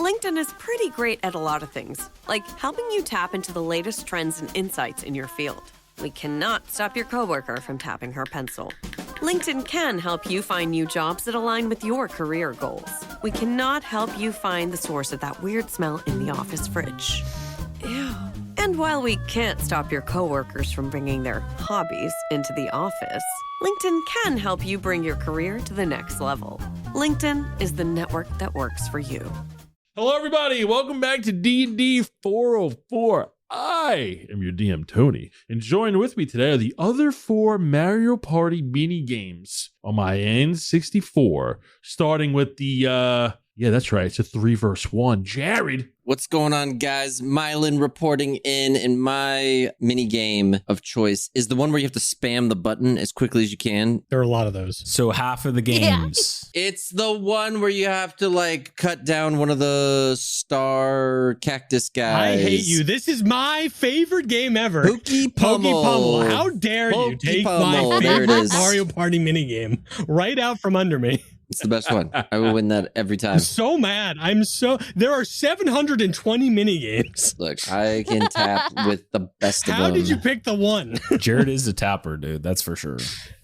LinkedIn is pretty great at a lot of things, like helping you tap into the latest trends and insights in your field. We cannot stop your coworker from tapping her pencil. LinkedIn can help you find new jobs that align with your career goals. We cannot help you find the source of that weird smell in the office fridge. Ew. And while we can't stop your coworkers from bringing their hobbies into the office, LinkedIn can help you bring your career to the next level. LinkedIn is the network that works for you. Hello, everybody. Welcome back to DND404. I am your DM, Tony, and joined with me today are the other 4 Mario Party mini games on my N64, starting with the, yeah, that's right, it's a 3 versus 1. Jared. What's going on, guys? Myelin reporting in, and my mini game of choice is the one where you have to spam the button as quickly as you can. There are a lot of those. So half of the games. Yeah. It's the one where you have to like cut down one of the star cactus guys. I hate you. This is my favorite game ever. Pokey Pummel. Pummel. How dare you take my favorite Mario Party minigame right out from under me? It's the best one. I will win that every time. I'm so mad. There are 720 minigames. Look, I can tap with the best of them. How did you pick the one? Jared is a tapper, dude. That's for sure.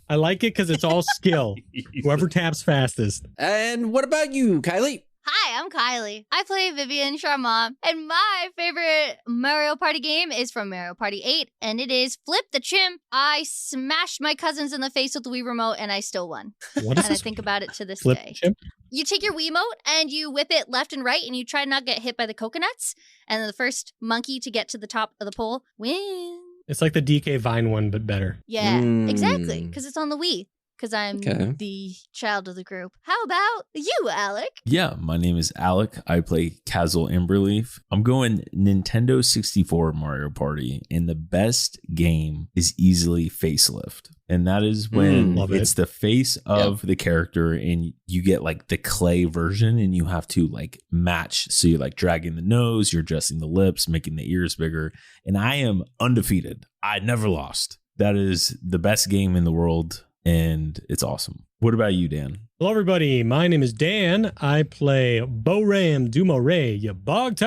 I like it because it's all skill. Whoever taps fastest. And what about you, Kyleigh? Hi, I'm Kyleigh. I play Vivien, Charmant, and my favorite Mario Party game is from Mario Party 8, and it is Flip the Chimp. I smashed my cousins in the face with the Wii Remote, and I still won. What is and this? I think about it to this Flip day. Chimp? You take your Wiimote and you whip it left and right, and you try not to get hit by the coconuts, and then the first monkey to get to the top of the pole wins. It's like the DK Vine one, but better. Yeah, exactly, because it's on the Wii. Because I'm the child of the group. How about you, Alec? Yeah, my name is Alec. I play Kaz'il Amberleaf. I'm going Nintendo 64 Mario Party, and the best game is easily Facelift. And that is when it's the face of the character, and you get like the clay version, and you have to like match. So you're like dragging the nose, you're adjusting the lips, making the ears bigger. And I am undefeated. I never lost. That is the best game in the world. And it's awesome. What about you, Dan? Hello, everybody. My name is Dan. I play Boram DuMarais, your bog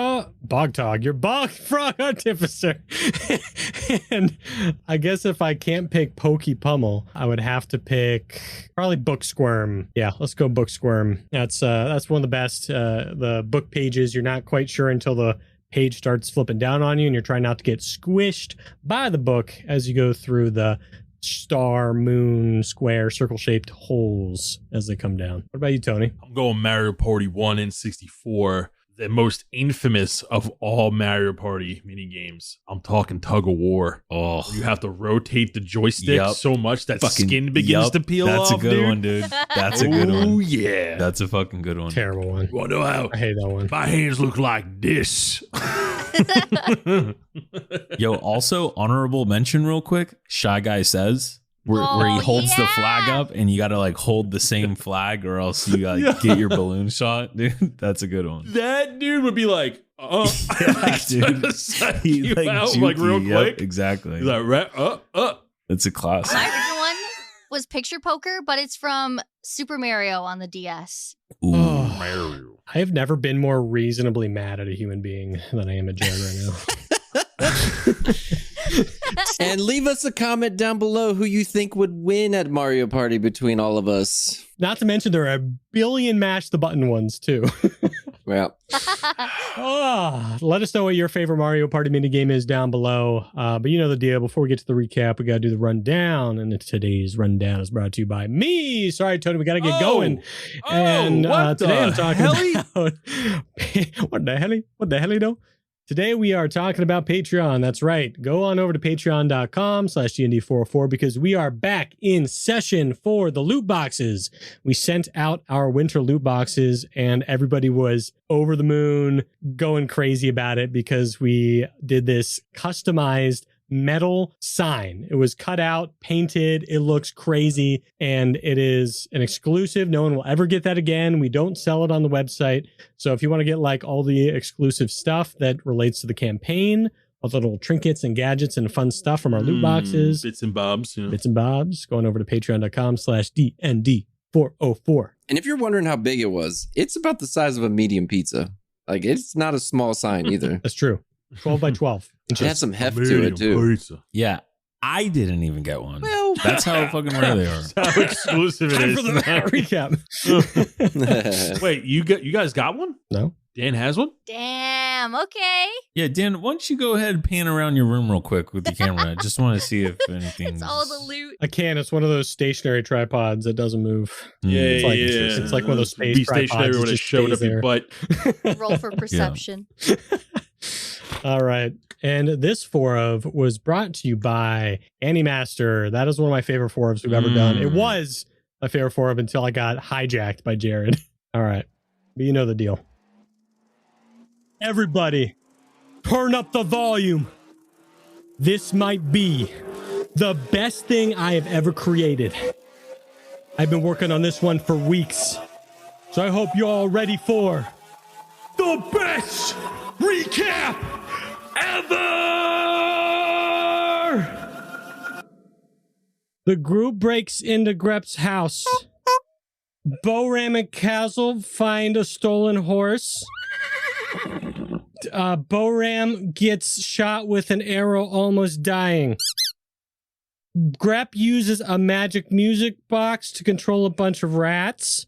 frog artificer. And I guess if I can't pick Pokey Pummel, I would have to pick probably Book Squirm. Yeah, let's go Book Squirm. That's one of the best. The book pages, you're not quite sure until the page starts flipping down on you, and you're trying not to get squished by the book as you go through the star, moon, square, circle-shaped holes as they come down. What about you, Tony? I'm going Mario Party 1 N64, the most infamous of all Mario Party mini games. I'm talking Tug of War. Oh, you have to rotate the joystick so much that skin begins to peel That's off. a good one, dude. That's a good one. Oh, yeah. That's a fucking good one. Terrible one. Well, no, how I hate that one. my hands look like this. Yo, also honorable mention real quick. Shy Guy Says, where he holds the flag up, and you got to like hold the same flag, or else you like get your balloon shot, dude. That's a good one. That dude would be like, dude. He like, out, like real quick. Exactly. He's like, It's a classic. My original one was Picture Poker, but it's from Super Mario on the DS. Ooh. Mario. I have never been more reasonably mad at a human being than I am at Jared right now. And leave us a comment down below who you think would win at Mario Party between all of us. Not to mention there are a billion mash the button ones too. Well, let us know what your favorite Mario Party minigame is down below. But you know the deal. Before we get to the recap, we got to do the rundown. And today's rundown is brought to you by me. Sorry, Tony, we got to get going. And today I'm talking about... What the hell, you know? Today we are talking about Patreon. That's right. Go on over to patreon.com/DND404 because we are back in session for the loot boxes. We sent out our winter loot boxes and everybody was over the moon, going crazy about it because we did this customized metal sign. It was cut out, painted. It looks crazy, and it is an exclusive. No one will ever get that again. We don't sell it on the website. So if you want to get like all the exclusive stuff that relates to the campaign, all the little trinkets and gadgets and fun stuff from our loot boxes, bits and bobs, going over to patreon.com/DND404. And if you're wondering how big it was, it's about the size of a medium pizza. Like, it's not a small sign either. That's true. 12 by 12. It has some heft to it, too. Pizza. Yeah, I didn't even get one. Well, That's how fucking rare they are. That's how exclusive it Time is. for the recap. Wait, you guys got one? No. Dan has one? Damn. Okay. Yeah, Dan, why don't you go ahead and pan around your room real quick with the camera? I just want to see if anything. It's all the loot. I can. It's one of those stationary tripods that doesn't move. Yeah, It's like one of those space Be stationary tripods. when It it just showed up stays your there. butt. Roll for perception. All right. And this 4 was brought to you by Master. That is one of my favorite 4s we've ever done. It was my favorite 4 until I got hijacked by Jared. All right. But you know the deal. Everybody, turn up the volume. This might be the best thing I have ever created. I've been working on this one for weeks. So I hope you're all ready for the best recap ever! The group breaks into Grep's house. Boram and Kaz'il find a stolen horse. Boram gets shot with an arrow, almost dying. Grep uses a magic music box to control a bunch of rats.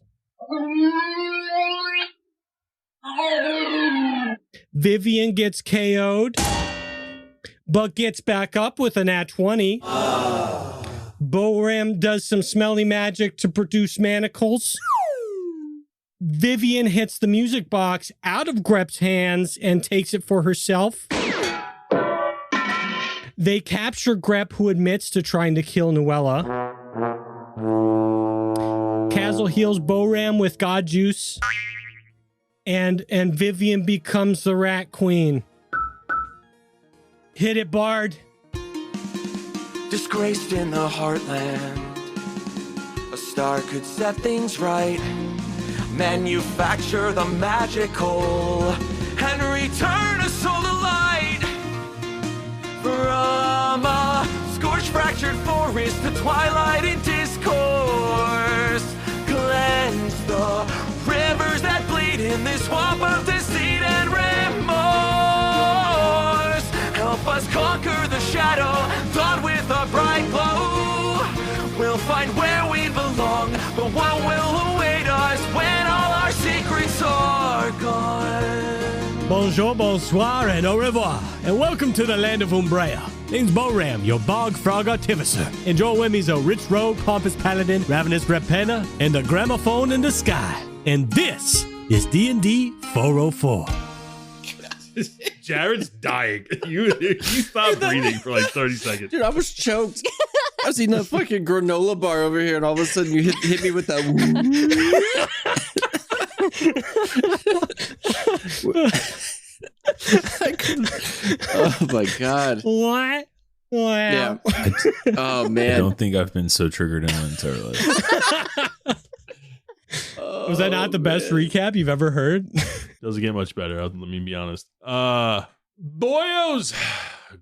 Vivien gets KO'd, but gets back up with a nat 20. Boram does some smelly magic to produce manacles. Vivien hits the music box out of Grep's hands and takes it for herself. They capture Grep, who admits to trying to kill Nuella. Kaz'il heals Boram with God Juice. And Vivien becomes the Rat Queen. Hit it, Bard. Disgraced in the Heartland, a star could set things right. Manufacture the magical and return a soul to light. From a scorched, fractured forest to twilight in discourse, cleanse the rivers that bleed in this swamp of deceit and remorse. Help us conquer the shadow, dawn with a bright glow. We'll find where we belong, but what will await us when all our secrets are gone? Bonjour, bonsoir, and au revoir, and welcome to the land of Umbrea. Name's Boram, your bog frog artificer. And join with me's a rich rogue, pompous paladin, ravenous repena, and a gramophone in the sky. And this is D&D 404. Jared's dying. You stopped breathing for like 30 seconds. Dude, I was choked. I was eating a fucking granola bar over here, and all of a sudden you hit me with that. I couldn't. Oh my god. What? Wow. Yeah. Oh man. I don't think I've been so triggered in my entire life. Was that not the best recap you've ever heard? Doesn't get much better. Let me be honest. Boyos,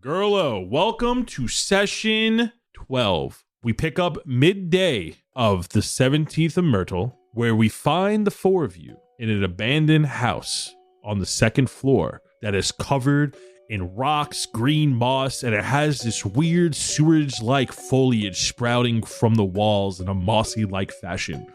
girlo, welcome to session 12. We pick up midday of the 17th of Myrtle, where we find the 4 of you in an abandoned house on the 2nd floor that is covered in rocks, green moss, and it has this weird sewage-like foliage sprouting from the walls in a mossy-like fashion.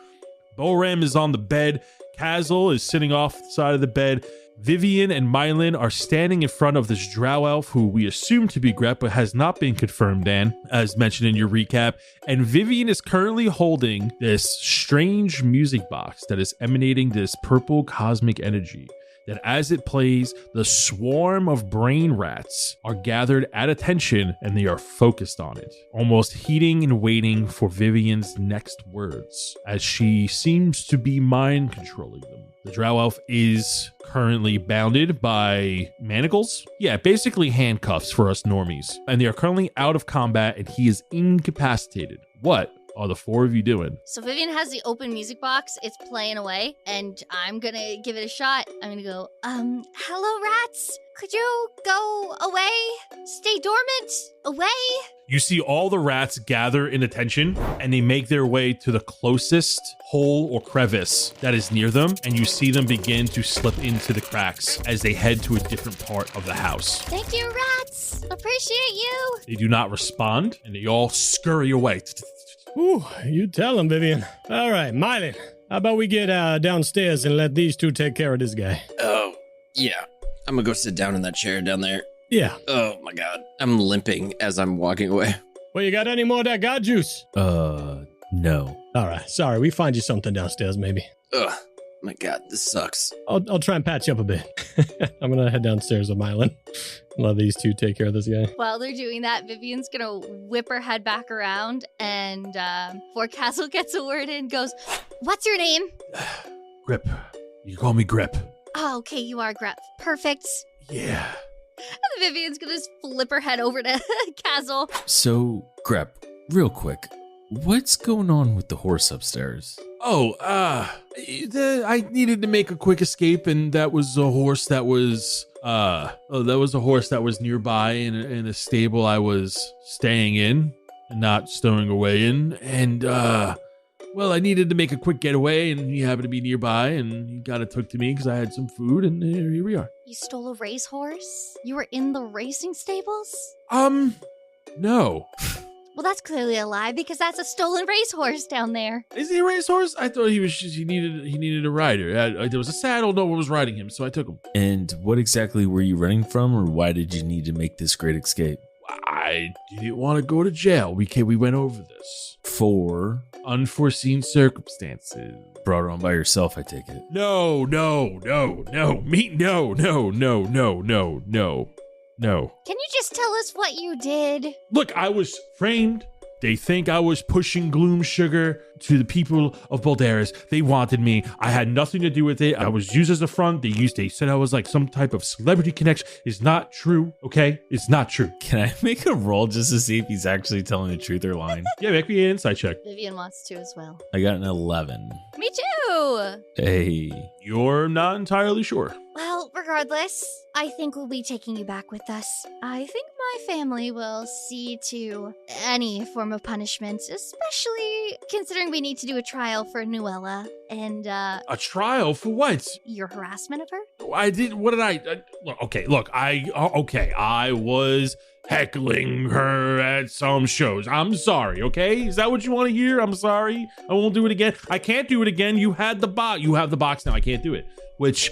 Boram is on the bed. Kaz'il is sitting off the side of the bed. Vivien and Myelin are standing in front of this drow elf who we assume to be Grep, but has not been confirmed, Dan, as mentioned in your recap. And Vivien is currently holding this strange music box that is emanating this purple cosmic energy. That as it plays, the swarm of brain rats are gathered at attention and they are focused on it, almost heeding and waiting for Vivien's next words, as she seems to be mind controlling them. The drow elf is currently bounded by manacles. Yeah, basically handcuffs for us normies. And they are currently out of combat and he is incapacitated. What are the four of you doing? So Vivien has the open music box. It's playing away, and I'm gonna give it a shot. I'm gonna go, hello, rats. Could you go away? Stay dormant? Away? You see all the rats gather in attention, and they make their way to the closest hole or crevice that is near them, and you see them begin to slip into the cracks as they head to a different part of the house. Thank you, rats. Appreciate you. They do not respond, and they all scurry away. Ooh, you tell him, Vivien. All right, Myelin, how about we get downstairs and let these two take care of this guy? Oh, yeah. I'm gonna go sit down in that chair down there. Yeah. Oh my god. I'm limping as I'm walking away. Well, you got any more of that god juice? No. All right, sorry, we find you something downstairs, maybe. Ugh. My god, this sucks. I'll try and patch you up a bit. I'm gonna head downstairs with Myelin. Let these two take care of this guy. While they're doing that, Vivien's gonna whip her head back around, and before Kaz'il gets a word in, goes, "What's your name?" Grip. You call me Grip. Oh, okay, you are Grep. Perfect. Yeah. And Vivien's gonna just flip her head over to Kaz'il. So, Grep, real quick, what's going on with the horse upstairs? Oh, I needed to make a quick escape, and that was a horse that was, nearby in a stable I was staying in and not stowing away in. And, well, I needed to make a quick getaway, and he happened to be nearby, and he kind of took to me because I had some food, and here we are. You stole a racehorse? You were in the racing stables? No. Well, that's clearly a lie because that's a stolen racehorse down there. Is he a racehorse? I thought he needed a rider. There was a saddle, no one was riding him, so I took him. And what exactly were you running from, or why did you need to make this great escape? I didn't want to go to jail. We went over this. For unforeseen circumstances. Brought on by yourself, I take it. No. Can you just tell us what you did? Look, I was framed. They think I was pushing gloom sugar to the people of Balderas. They wanted me. I had nothing to do with it. I was used as a front. They said I was like some type of celebrity connection. It's not true, okay? It's not true. Can I make a roll just to see if he's actually telling the truth or lying? Yeah, make me an insight check. Vivien wants to as well. I got an 11. Me too. Hey. You're not entirely sure. Well, regardless, I think we'll be taking you back with us. I think my family will see to any form of punishment, especially considering we need to do a trial for Nuella and, A trial for what? your harassment of her? I did. What did I? Look. I was heckling her at some shows. I'm sorry. Okay, is that what you want to hear? I'm sorry. I won't do it again. I can't do it again. You had the box. You have the box now. I can't do it. Which,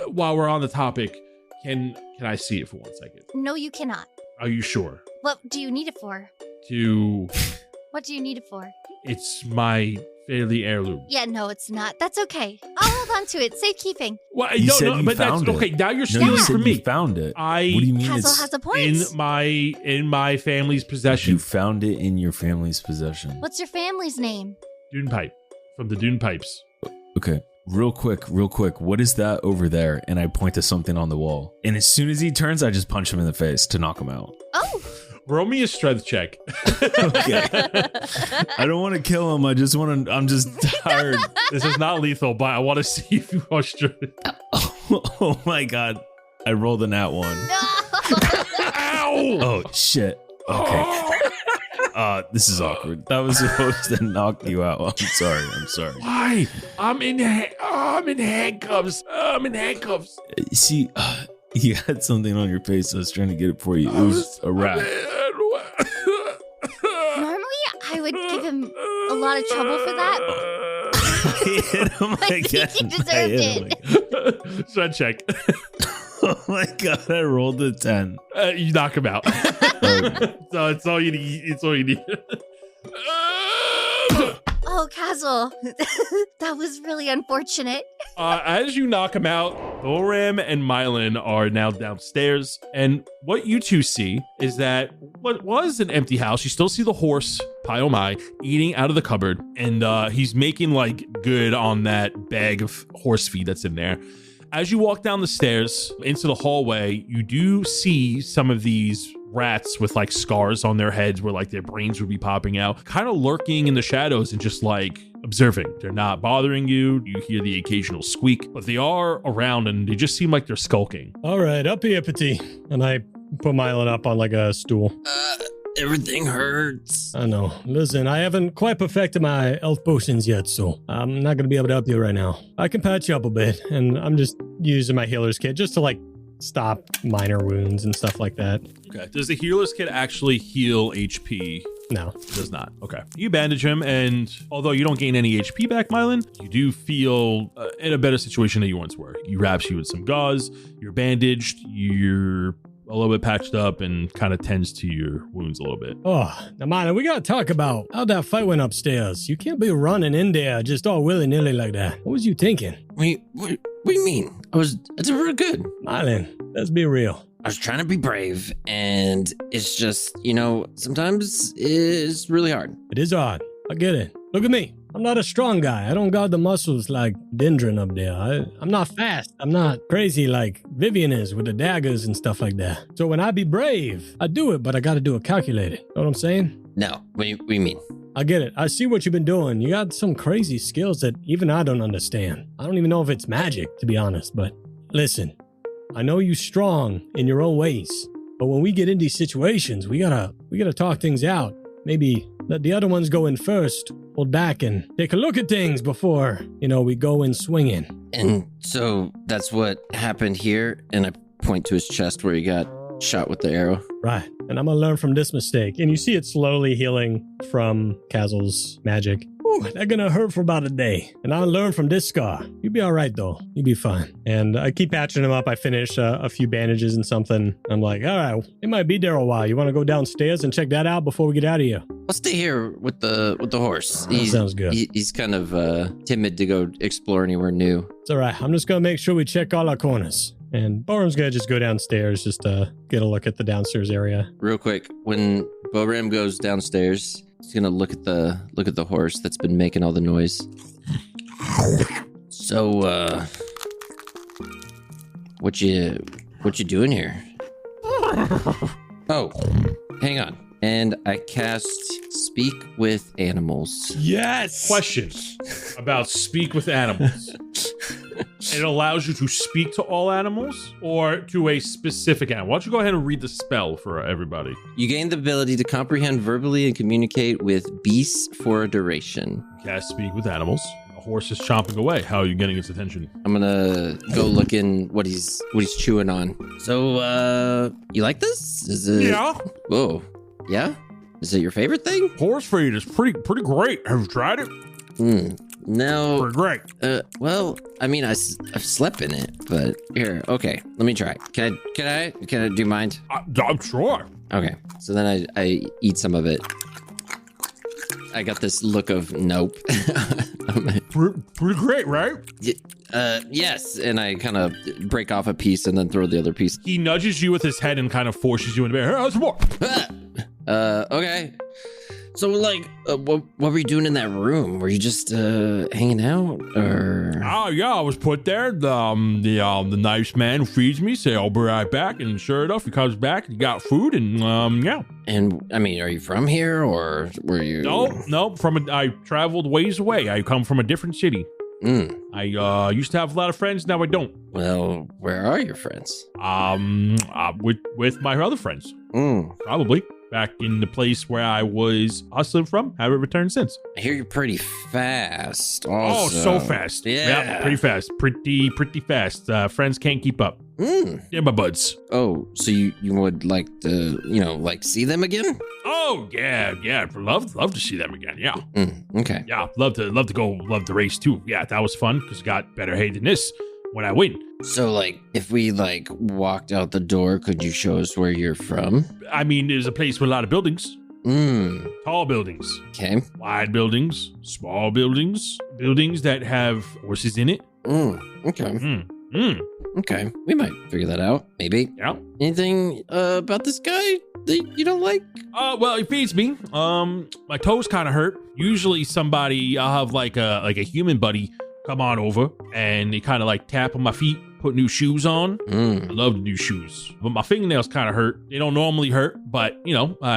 while we're on the topic, can I see it for 1 second? No, you cannot. Are you sure? What do you need it for? What do you need it for? It's my family heirloom. Yeah, no, it's not. That's okay. I'll hold on to it. Safekeeping. Well, You said you but that's found it. okay. Now you're No, stealing you said from me. you found it. What do you mean Kaz'il has a point. in my family's possession. You found it in your family's possession. What's your family's name? Dune pipe from the Dune pipes. Okay. Real quick. What is that over there? And I point to something on the wall. And as soon as he turns, I just punch him in the face to knock him out. Oh. Roll me a strength check. Okay. I don't want to kill him. I'm just tired. This is not lethal, but I want to see if you are strength. Oh my God. I rolled a nat 1. No. Ow! Oh shit. Okay. This is awkward. That was supposed to knock you out. I'm sorry. Why? I'm in handcuffs. See, you had something on your face. I was trying to get it for you. It was a rat. Normally, I would give him a lot of trouble for that. I hit him But again. he deserved it. Strength check. Oh my God, I rolled a 10. You knock him out. So it's all you need. It's all you need. Oh, Kaz'il, that was really unfortunate. As you knock him out, Boram and Myelin are now downstairs. And what you two see is that what was an empty house, you still see the horse, Pyomai, eating out of the cupboard. And he's making like good on that bag of horse feed that's in there. As you walk down the stairs into the hallway, you do see some of these rats with like scars on their heads where like their brains would be popping out, kind of lurking in the shadows and just like observing. They're not bothering you. You hear the occasional squeak, but they are around and they just seem like they're skulking. All right, up here, Petit. And I put Myelin up on like a stool. Everything hurts. I know. Listen, I haven't quite perfected my health potions yet, so I'm not going to be able to help you right now. I can patch you up a bit, and I'm just using my healer's kit just to like stop minor wounds and stuff like that. Okay. Does the healer's kit actually heal HP? No. It does not. Okay. You bandage him, and although you don't gain any HP back, Myelin, you do feel in a better situation than you once were. He wraps you in some gauze, you're bandaged, you're a little bit patched up and kind of tends to your wounds a little bit. Oh, now, Myelin, we got to talk about how that fight went upstairs. You can't be running in there just all willy-nilly like that. What was you thinking? Wait, what do you mean? I did real good. Myelin, let's be real. I was trying to be brave, and it's just, sometimes it's really hard. It is hard. I get it. Look at me. I'm not a strong guy. I don't got the muscles like Dendron up there. I'm not fast. I'm not crazy like Vivien is with the daggers and stuff like that. So when I be brave, I do it, but I got to do it calculated. Know what I'm saying? No, what do you mean? I get it. I see what you've been doing. You got some crazy skills that even I don't understand. I don't even know if it's magic, to be honest, but listen, I know you strong in your own ways, but when we get in these situations, we gotta talk things out. Maybe let the other ones go in first, hold back and take a look at things before, we go in swinging. And so that's what happened here, and I point to his chest where he got shot with the arrow. Right, and I'm gonna learn from this mistake. And you see it slowly healing from Kaz'il's magic. Ooh, that's gonna hurt for about a day. And I'll learn from this scar. You'll be all right, though. You'll be fine. And I keep patching him up. I finish a few bandages and something. I'm like, all right, it might be there a while. You want to go downstairs and check that out before we get out of here? I'll stay here with the horse. That sounds good. He's kind of timid to go explore anywhere new. It's all right. I'm just gonna make sure we check all our corners. And Boram's gonna just go downstairs just to get a look at the downstairs area. Real quick, when Boram goes downstairs, he's gonna look at the horse that's been making all the noise. So, what you doing here? Oh, hang on. And I cast Speak with Animals. Yes! Question about Speak with Animals. It allows you to speak to all animals or to a specific animal. Why don't you go ahead and read the spell for everybody? You gain the ability to comprehend verbally and communicate with beasts for a duration. Cast Speak with Animals. A horse is chomping away. How are you getting its attention? I'm gonna go look in what he's chewing on. So, you like this? Is it? Yeah. Whoa. Yeah? Is it your favorite thing? Horse feed is pretty great. Have you tried it? No. Pretty great. Well, I mean, I've slept in it, but here, okay, let me try. Can I? Do you mind? I'm sure. Okay, so then I eat some of it. I got this look of nope. Pretty great, right? Yes, and I kind of break off a piece and then throw the other piece. He nudges you with his head and kind of forces you into bed. Here, have some more. Okay. So, like, what were you doing in that room? Were you just hanging out, or? Oh yeah, I was put there. The nice man who feeds me say I'll be right back, and sure enough, he comes back. He got food, and yeah. And I mean, are you from here, or were you? No. I traveled ways away. I come from a different city. I used to have a lot of friends. Now I don't. Well, where are your friends? With my other friends. Probably. Back in the place where I was hustling from. Haven't returned since. I hear you're pretty fast. Also. Oh, so fast. Yeah. Pretty fast. Pretty fast. Friends can't keep up. They're my buds. Oh, so you would like to, like see them again? Oh, yeah. I'd love to see them again. Yeah. Okay. Yeah. Love to race too. Yeah, that was fun because I got better hay than this when I win. So, like, if we, walked out the door, could you show us where you're from? I mean, there's a place with a lot of buildings. Tall buildings. Okay. Wide buildings. Small buildings. Buildings that have horses in it. Okay. Okay. We might figure that out. Maybe. Yeah. Anything about this guy that you don't like? Well, he feeds me. My toes kind of hurt. Usually I'll have like a human buddy come on over and they kind of like tap on my feet put new shoes on. I love the new shoes, but my fingernails kind of hurt. They don't normally hurt, but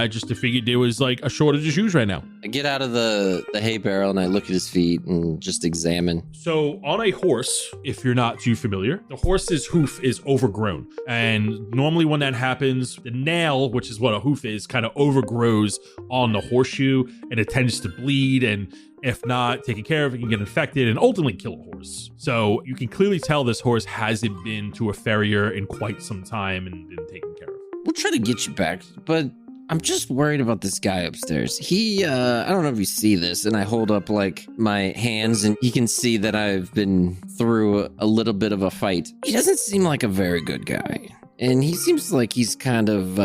just figured there was like a shortage of shoes right now. I get out of the hay barrel and I look at his feet and just examine. So on a horse, if you're not too familiar, the horse's hoof is overgrown. And normally when that happens, the nail, which is what a hoof is, kind of overgrows on the horseshoe and it tends to bleed. And if not taken care of, it can get infected and ultimately kill a horse. So you can clearly tell this horse hasn't been to a farrier in quite some time and been taken care of. We'll try to get you back, but I'm just worried about this guy upstairs. He, I don't know if you see this, and I hold up like my hands and you can see that I've been through a little bit of a fight. He doesn't seem like a very good guy. And he seems like he's kind of,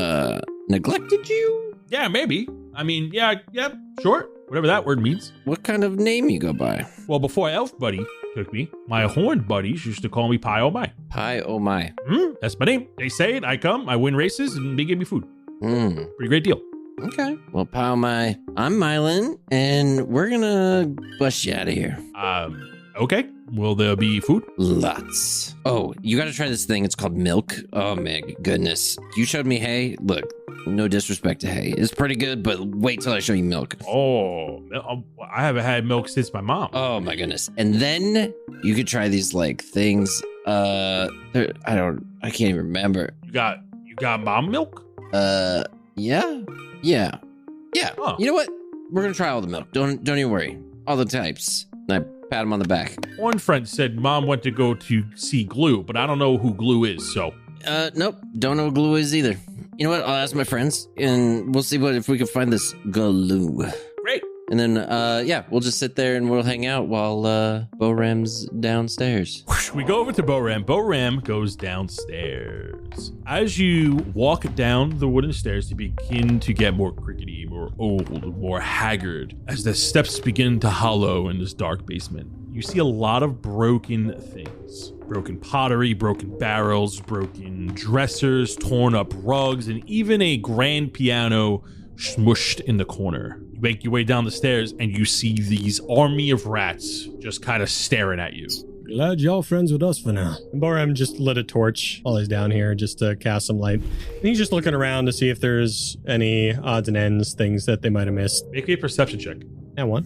neglected you? Yeah, maybe. I mean, yeah, sure. Whatever that word means. What kind of name you go by? Well, before Elf Buddy took me, my horned buddies used to call me Pie Oh My. Pie Oh My. That's my name. They say it, I come, I win races, and they give me food. Pretty great deal. Okay. Well, Pie Oh My, I'm Myelin, and we're gonna bust you out of here. Okay. Will there be food? Lots. Oh, you gotta try this thing. It's called milk. Oh my goodness. You showed me hay. Look, no disrespect to hay. It's pretty good, but wait till I show you milk. Oh, I haven't had milk since my mom. Oh my goodness. And then you could try these like things. I can't even remember. You got mom milk? Yeah. Huh. You know what? We're gonna try all the milk. Don't even worry. All the types. And I pat him on the back. One friend said mom went to go to see Glue, but I don't know who Glue is, so. Nope. Don't know what glue is either. You know what? I'll ask my friends and we'll see if we can find this glue. Great. And then, we'll just sit there and we'll hang out while, Boram's downstairs. We go over to Boram. Boram goes downstairs. As you walk down the wooden stairs, you begin to get more crickety, more old, more haggard. As the steps begin to hollow in this dark basement, you see a lot of broken things. Broken pottery, broken barrels, broken dressers, torn up rugs, and even a grand piano smushed in the corner. You make your way down the stairs and you see these army of rats just kind of staring at you. Glad y'all friends with us for now. And Boram just lit a torch while he's down here just to cast some light. And he's just looking around to see if there's any odds and ends, things that they might have missed. Make me a perception check. And one.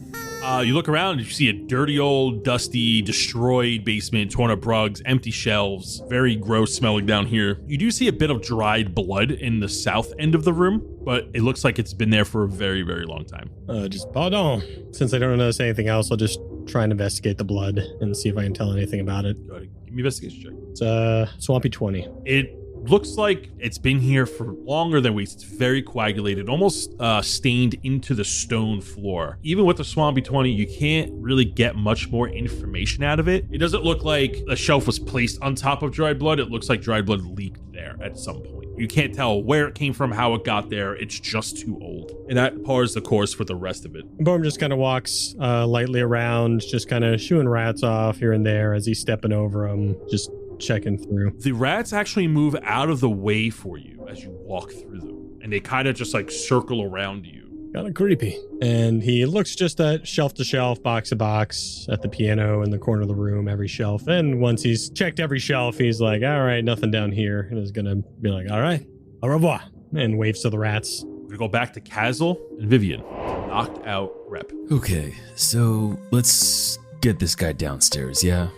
You look around and you see a dirty old, dusty, destroyed basement, torn up rugs, empty shelves, very gross smelling down here. You do see a bit of dried blood in the south end of the room, but it looks like it's been there for a very, very long time. Just pardon. Since I don't notice anything else, I'll just try and investigate the blood and see if I can tell anything about it. Go ahead, give me an investigation check. It's Swampy 20. It looks like it's been here for longer than weeks. It's very coagulated, almost stained into the stone floor. Even with the Swampy 20, you can't really get much more information out of it. It doesn't look like a shelf was placed on top of dried blood. It looks like dried blood leaked there at some point. You can't tell where it came from, how it got there. It's just too old. And that pars the course for the rest of it. Boram just kind of walks lightly around, just kind of shooing rats off here and there as he's stepping over them, just checking through. The rats actually move out of the way for you as you walk through them, and they kind of just like circle around you. Kind of creepy. And he looks just at shelf to shelf, box to box, at the piano in the corner of the room, every shelf. And once he's checked every shelf, he's like, all right, nothing down here. And is going to be like, all right, au revoir, and waves to the rats. We're going to go back to Kaz'il and Vivien. Knocked out rep. Okay, so let's get this guy downstairs, yeah?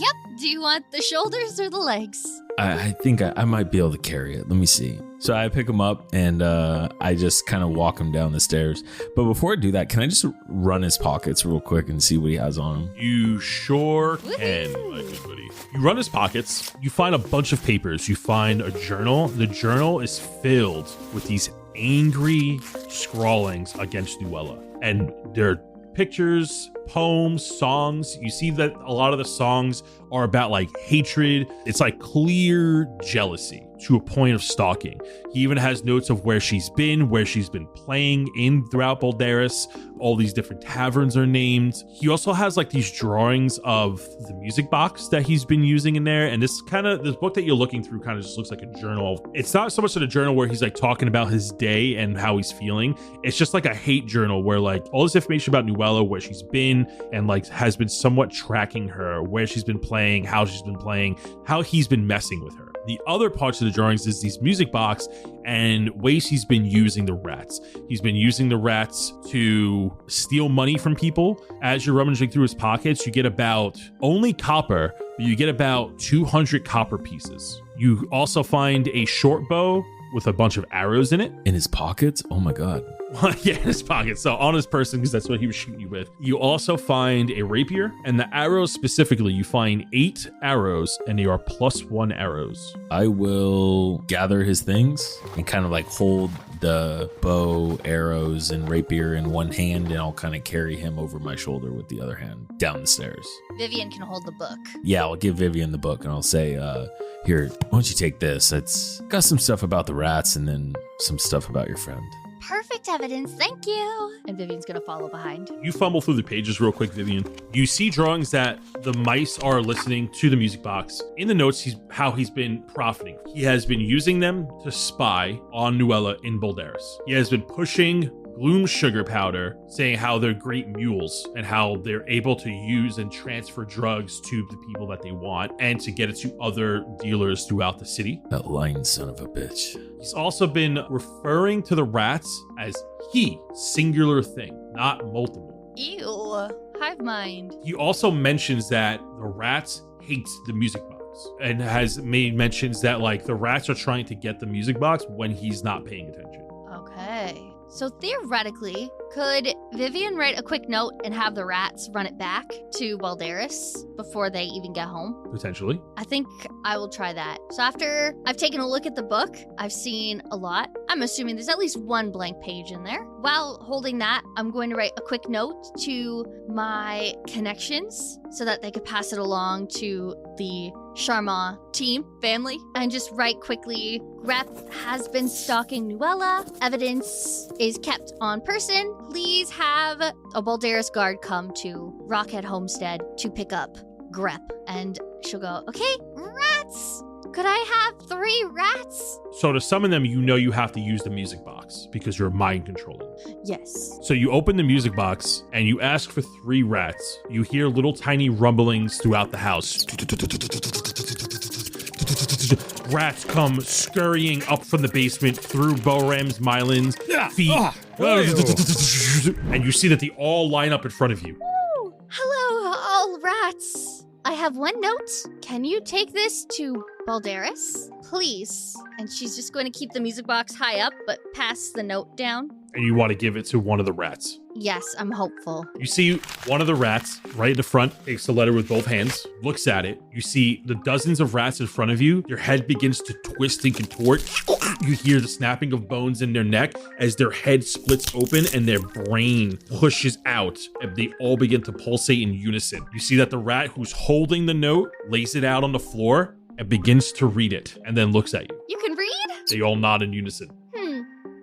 Yep. Do you want the shoulders or the legs? I think I might be able to carry it. Let me see. So I pick him up and I just kind of walk him down the stairs. But before I do that, can I just run his pockets real quick and see what he has on him? You sure can, my good buddy. You run his pockets. You find a bunch of papers. You find a journal. The journal is filled with these angry scrawlings against Nuella. And they're pictures, poems, songs. You see that a lot of the songs are about like hatred. It's like clear jealousy. to a point of stalking. He even has notes of where she's been playing in throughout Balderas. All these different taverns are named. He also has like these drawings of the music box that he's been using in there. And this book that you're looking through kind of just looks like a journal. It's not so much of a journal where he's like talking about his day and how he's feeling. It's just like a hate journal where like all this information about Nuella, where she's been, and like has been somewhat tracking her, where she's been playing, how she's been playing, how he's been messing with her. The other parts of the drawings is these music box and ways he's been using the rats. He's been using the rats to steal money from people. As you're rummaging through his pockets, you get about only copper, but you get about 200 copper pieces. You also find a short bow with a bunch of arrows in it. In his pockets? Oh my God. Yeah, in his pocket. So on his person, because that's what he was shooting you with. You also find a rapier, and the arrows specifically, you find 8 arrows, and they are +1 arrows. I will gather his things and kind of like hold the bow, arrows, and rapier in one hand, and I'll kind of carry him over my shoulder with the other hand down the stairs. Vivien can hold the book. Yeah, I'll give Vivien the book, and I'll say, here, why don't you take this? It's got some stuff about the rats and then some stuff about your friend. Perfect evidence, thank you. And Vivien's gonna follow behind. You fumble through the pages real quick, Vivien. You see drawings that the mice are listening to the music box. In the notes, how he's been profiting. He has been using them to spy on Nuella in Balderas. He has been pushing Gloom sugar powder, saying how they're great mules and how they're able to use and transfer drugs to the people that they want and to get it to other dealers throughout the city. That lying son of a bitch. He's also been referring to the rats as he, singular thing, not multiple. Ew, hive mind. He also mentions that the rats hate the music box and has made mentions that like the rats are trying to get the music box when he's not paying attention. Okay. So theoretically, could Vivien write a quick note and have the rats run it back to Balderas before they even get home? Potentially. I think I will try that. So after I've taken a look at the book, I've seen a lot. I'm assuming there's at least one blank page in there. While holding that, I'm going to write a quick note to my connections so that they could pass it along to the Charmant team, family, and just write quickly, Grep has been stalking Nuella. Evidence is kept on person. Please have a Balderas guard come to Rockhead Homestead to pick up Grep. And she'll go, okay, rats! Could I have 3 rats? So to summon them, you know you have to use the music box because you're mind controlling. Yes. So you open the music box and you ask for 3 rats. You hear little tiny rumblings throughout the house. Rats come scurrying up from the basement through Boram's Mylin's feet. And you see that they all line up in front of you. Ooh, hello, all rats. I have one note. Can you take this to Balderas, please? And she's just going to keep the music box high up, but pass the note down. And you want to give it to one of the rats. Yes, I'm hopeful. You see one of the rats right in the front takes the letter with both hands, looks at it. You see the dozens of rats in front of you. Their head begins to twist and contort. You hear the snapping of bones in their neck as their head splits open and their brain pushes out. And they all begin to pulsate in unison. You see that the rat who's holding the note lays it out on the floor and begins to read it and then looks at you. You can read? They all nod in unison.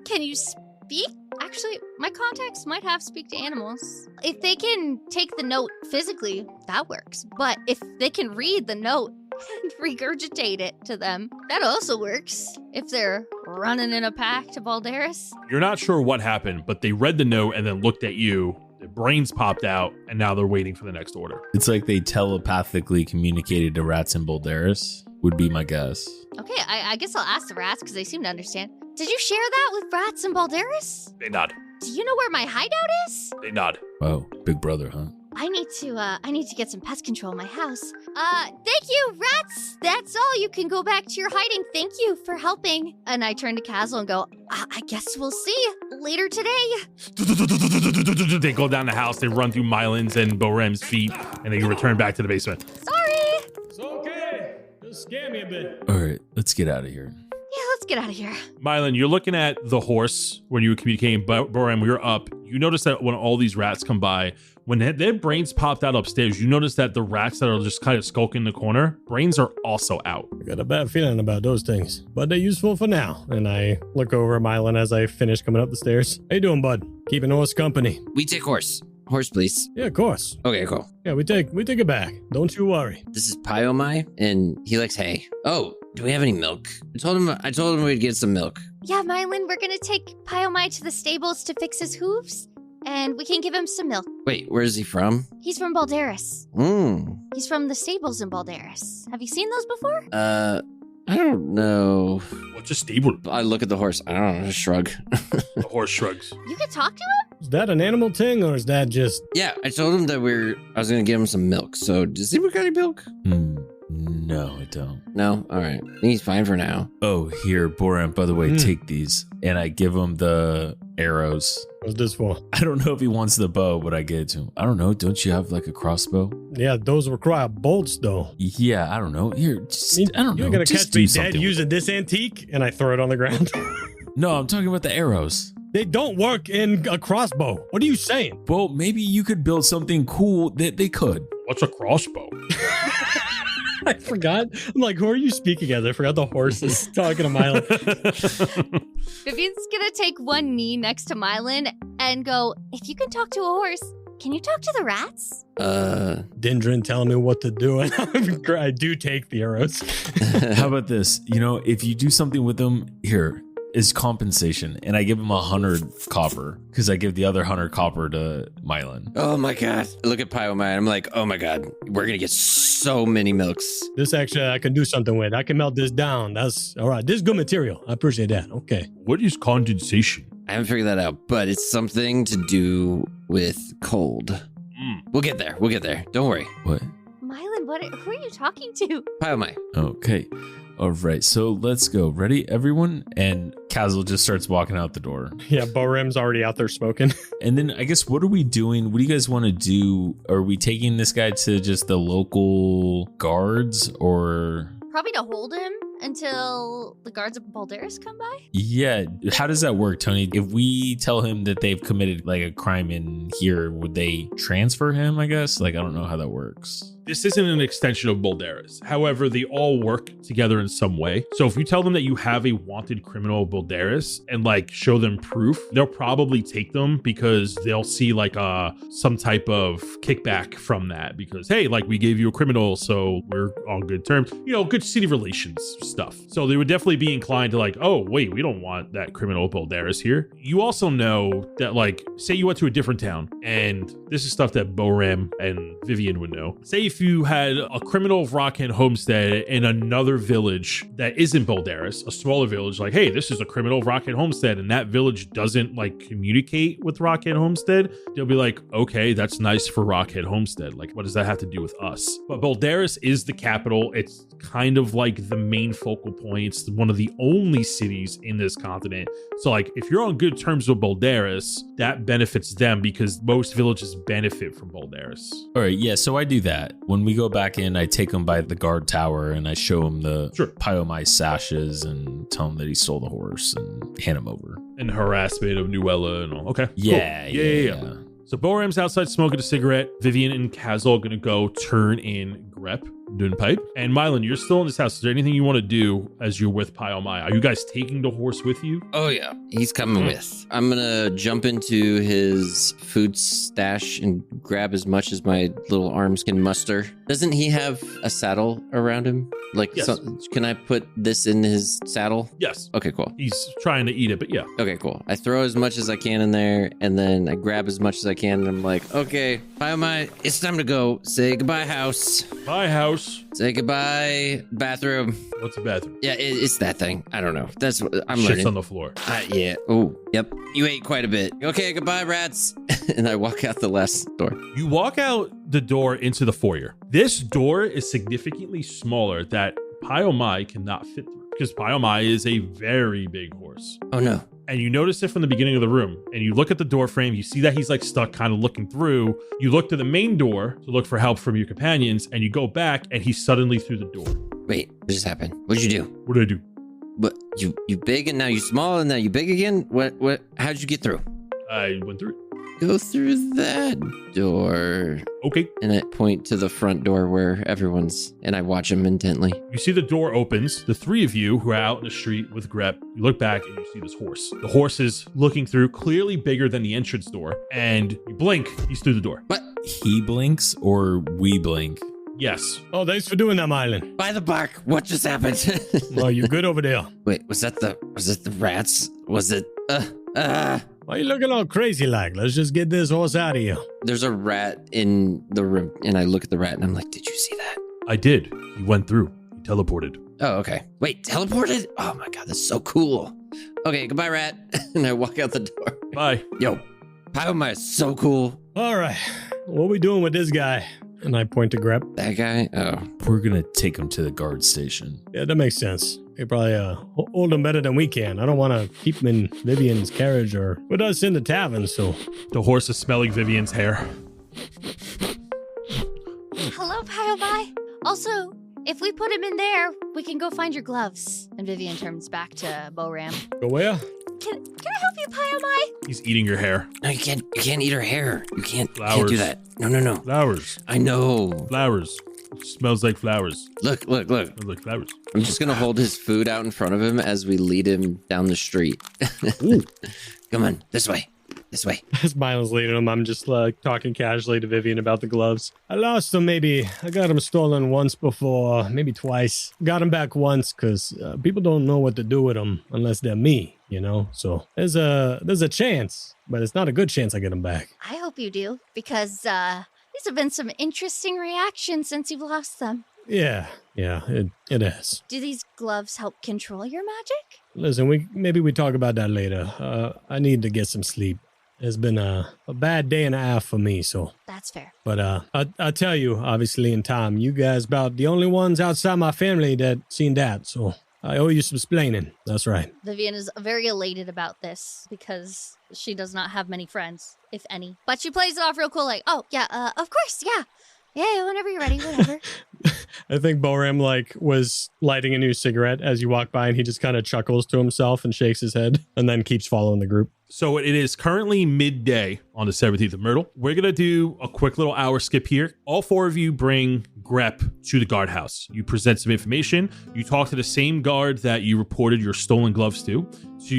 Can you speak? Actually, my contacts might have speak to animals. If they can take the note physically, that works. But if they can read the note and regurgitate it to them, that also works. If they're running in a pack to Balderas. You're not sure what happened, but they read the note and then looked at you. Their brains popped out, and now they're waiting for the next order. It's like they telepathically communicated to rats in Balderas, would be my guess. Okay, I guess I'll ask the rats because they seem to understand. Did you share that with rats in Balderas? They nod. Do you know where my hideout is? They nod. Wow, big brother, huh? I need to get some pest control in my house. Thank you, rats! That's all. You can go back to your hiding. Thank you for helping. And I turn to Kaz'il and go, I guess we'll see later today. They go down the house, they run through Mylin's and Boram's feet, and they return back to the basement. Sorry! It's okay. Just scare me a bit. All right, let's get out of here. Yeah, let's get out of here. Myelin, you're looking at the horse when you were communicating, Boram, we were up. You notice that when all these rats come by, when their brains popped out upstairs, you notice that the rats that are just kind of skulking in the corner, brains are also out. I got a bad feeling about those things, but they're useful for now. And I look over at Myelin as I finish coming up the stairs. How you doing, bud? Keeping horse company? We take horse. Horse, please. Yeah, of course. Okay, cool. Yeah, we take it back. Don't you worry. This is Pyomai, and he likes hay. Oh, do we have any milk? I told him we'd get some milk. Yeah, Myelin, we're gonna take Pyomai to the stables to fix his hooves, and we can give him some milk. Wait, where is he from? He's from Balderas. He's from the stables in Balderas. Have you seen those before? I don't know. What's a stable? I look at the horse. I don't know, just shrug. The horse shrugs. You can talk to him? Is that an animal thing, or is that just... Yeah, I told him that I was going to give him some milk. So, does he got any milk? No, I don't. No? All right. I think he's fine for now. Oh, here, Boram, by the way, take these. And I give him the arrows. What's this for? I don't know if he wants the bow, but I get it to him. I don't know. Don't you have like a crossbow? Yeah, those require bolts, though. Yeah, I don't know. Here, just, I don't know. You're going to Just catch me do dead something using this antique? And I throw it on the ground. No, I'm talking about the arrows. They don't work in a crossbow. What are you saying? Well, maybe you could build something cool that they could. What's a crossbow? I forgot. I'm like, who are you speaking as? I forgot the horse is talking to Myelin. Vivien's gonna take one knee next to Myelin and go, if you can talk to a horse, can you talk to the rats? Dendron telling me what to do, and I do take the arrows. How about this? If you do something with them, here is compensation. And I give him 100 copper because I give the other 100 copper to Myelin. Oh my God. I look at Pyomai and I'm like, oh my God, we're going to get so many milks. This actually I can do something with. I can melt this down. That's all right. This is good material. I appreciate that. Okay. What is condensation? I haven't figured that out, but it's something to do with cold. We'll get there. Don't worry. What? Myelin, who are you talking to? Pyomai. Okay. All right, so let's go. Ready, everyone? And Kaz'il just starts walking out the door. Yeah, Boram's already out there smoking. And then I guess, what are we doing? What do you guys want to do? Are we taking this guy to just the local guards or... Probably to hold him until the guards of Balderas come by? Yeah. How does that work, Tony? If we tell him that they've committed like a crime in here, would they transfer him, I guess? I don't know how that works. This isn't an extension of Balderas. However, they all work together in some way. So if you tell them that you have a wanted criminal of Balderas and show them proof, they'll probably take them because they'll see some type of kickback from that because, hey, we gave you a criminal, so we're on good terms. Good city relations stuff. So they would definitely be inclined to oh, wait, we don't want that criminal of Balderas here. You also know that say you went to a different town, and this is stuff that Boram and Vivien would know. Say if you had a criminal of F.R.I.E.N.D homestead in another village that isn't Balderas, a smaller village, hey, this is a criminal of F.R.I.E.N.D homestead, and that village doesn't communicate with F.R.I.E.N.D homestead, they'll be okay, that's nice for F.R.I.E.N.D homestead. What does that have to do with us? But Balderas is the capital. It's kind of the main focal point. It's one of the only cities in this continent. So if you're on good terms with Balderas, that benefits them because most villages benefit from Balderas. All right, yeah, so I do that. When we go back in, I take him by the guard tower and I show him the Pyomai sashes and tell him that he stole the horse and hand him over. And harassment of Nuella and all. Okay. Yeah, cool. Yeah. So Boram's outside smoking a cigarette. Vivien and Kaz'il are going to go turn in Grep Dunpipe. And Myelin, you're still in this house. Is there anything you want to do as you're with Pyomai? Are you guys taking the horse with you? Oh, yeah. He's coming with. I'm going to jump into his food stash and grab as much as my little arms can muster. Doesn't he have a saddle around him? Yes. Can I put this in his saddle? Yes. Okay, cool. He's trying to eat it, but yeah. Okay, cool. I throw as much as I can in there, and then I grab as much as I can, and I'm like, okay, Pyomai, it's time to go. Say goodbye, house. Bye, house. Say goodbye, bathroom. What's a bathroom? Yeah, it's that thing. I don't know. That's what I'm Shit's learning. On the floor. Yeah. Oh, yep. You ate quite a bit. Okay, goodbye, rats. And I walk out the last door. You walk out the door into the foyer. This door is significantly smaller that Pyomai cannot fit through because Pyomai is a very big horse. Oh, no. And you notice it from the beginning of the room. And you look at the door frame. You see that he's stuck kind of looking through. You look to the main door to look for help from your companions. And you go back and he's suddenly through the door. Wait, what just happened? What'd you do? What did I do? What? You big and now you small and now you big again? What? How'd you get through? I went through. go through that door. Okay. And I point to the front door where everyone's, and I watch them intently. You see the door opens. The three of you who are out in the street with Grep, you look back and you see this horse. The horse is looking through, clearly bigger than the entrance door. And you blink, he's through the door. What? He blinks or we blink? Yes. Oh, thanks for doing that, Myelin. By the bark, what just happened? Oh, you good over there? Wait, was it the rats? Was it, Why you looking all crazy like? Let's just get this horse out of here. There's a rat in the room, and I look at the rat and I'm like, did you see that? I did. He went through. He teleported. Oh, okay. Wait, teleported? Oh my God, that's so cool. Okay, goodbye, rat. And I walk out the door. Bye. Yo, Pyoma is so cool. All right, what are we doing with this guy? And I point to Grep. That guy? Oh. We're gonna take him to the guard station. Yeah, that makes sense. They probably hold him better than we can. I don't want to keep him in Vivien's carriage or put us in the tavern, so. The horse is smelling Vivien's hair. Hello, Pyomai. Also, if we put him in there, we can go find your gloves. And Vivien turns back to Boram. Go where? Can I help you, Pyomai? He's eating your hair. No, you can't eat her hair. You can't Flowers. do that. No. Flowers. I know. Flowers. Smells like flowers. Look. Smells like flowers. I'm just going to hold his food out in front of him as we lead him down the street. Come on, this way. As Mylin's leading him, I'm just talking casually to Vivien about the gloves. I lost them maybe. I got them stolen once before, maybe twice. Got them back once because people don't know what to do with them unless they're me, you know? So there's a chance, but it's not a good chance I get them back. I hope you do, because these have been some interesting reactions since you've lost them. Yeah, it is. Do these gloves help control your magic? Listen, maybe we talk about that later. I need to get some sleep. It's been a bad day and a half for me, so. That's fair. But I'll tell you, obviously, in time, you guys about the only ones outside my family that seen that, so I owe you some explaining. That's right. Vivien is very elated about this because she does not have many friends, if any. But she plays it off real cool, like, oh, yeah, of course, yeah. Yeah, whenever you're ready, whatever. I think Boram was lighting a new cigarette as you walk by, and he just kind of chuckles to himself and shakes his head and then keeps following the group. So it is currently midday on the 17th of Myrtle. We're going to do a quick little hour skip here. All four of you bring Grep to the guardhouse. You present some information. You talk to the same guard that you reported your stolen gloves to. To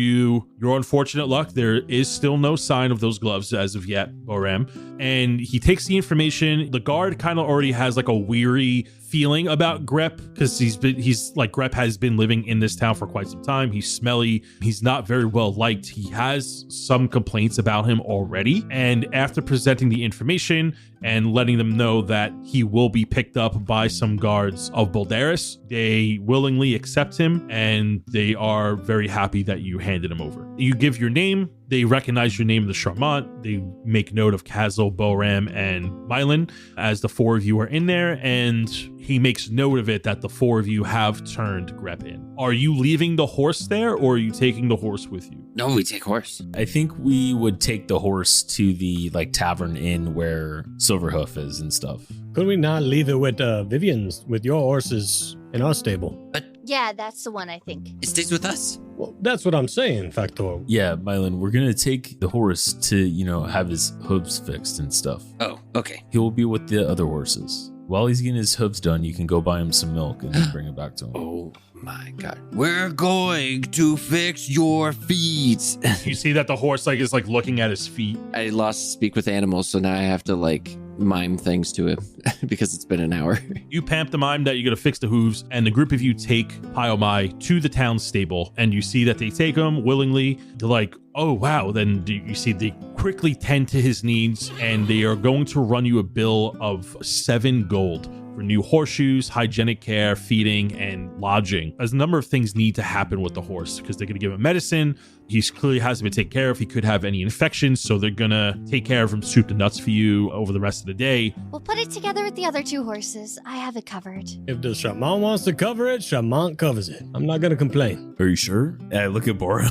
your unfortunate luck, there is still no sign of those gloves as of yet, Boram. And he takes the information. The guard kind of already has like a weary feeling about Grep because he's like Grep has been living in this town for quite some time. He's smelly. He's not very well liked. He has some complaints about him already. And after presenting the information and letting them know that he will be picked up by some guards of Boldaris, they willingly accept him and they are very happy that you handed him over. You give your name. They recognize your name in the Charmant. They make note of Kaz'il, Boram, and Myelin as the four of you are in there, and he makes note of it that the four of you have turned Grep in. Are you leaving the horse there, or are you taking the horse with you? No, we take horse. I think we would take the horse to the tavern inn where Silverhoof is and stuff. Could we not leave it with Vivien's, with your horses in our stable? But Yeah, that's the one, I think. it stays with us. Well, that's what I'm saying, Factor. Yeah, Myelin, we're gonna take the horse to, have his hooves fixed and stuff. Oh, okay. He will be with the other horses. While he's getting his hooves done, you can go buy him some milk and then bring it back to him. Oh my God. We're going to fix your feet. You see that the horse is looking at his feet. I lost Speak with Animals, so now I have to mime things to him because it's been an hour. You pamp the mime that you're going to fix the hooves, and the group of you take Pyomai to the town stable, and you see that they take him willingly. They're like, oh, wow. Then you see they quickly tend to his needs, and they are going to run you a bill of 7 gold for new horseshoes, hygienic care, feeding, and lodging. As a number of things need to happen with the horse because they're going to give him medicine. He clearly hasn't been taken care of. He could have any infections, so they're going to take care of him soup to nuts for you over the rest of the day. We'll put it together with the other 2 horses. I have it covered. If the Charmant wants to cover it, Charmant covers it. I'm not going to complain. Are you sure? I look at Boram.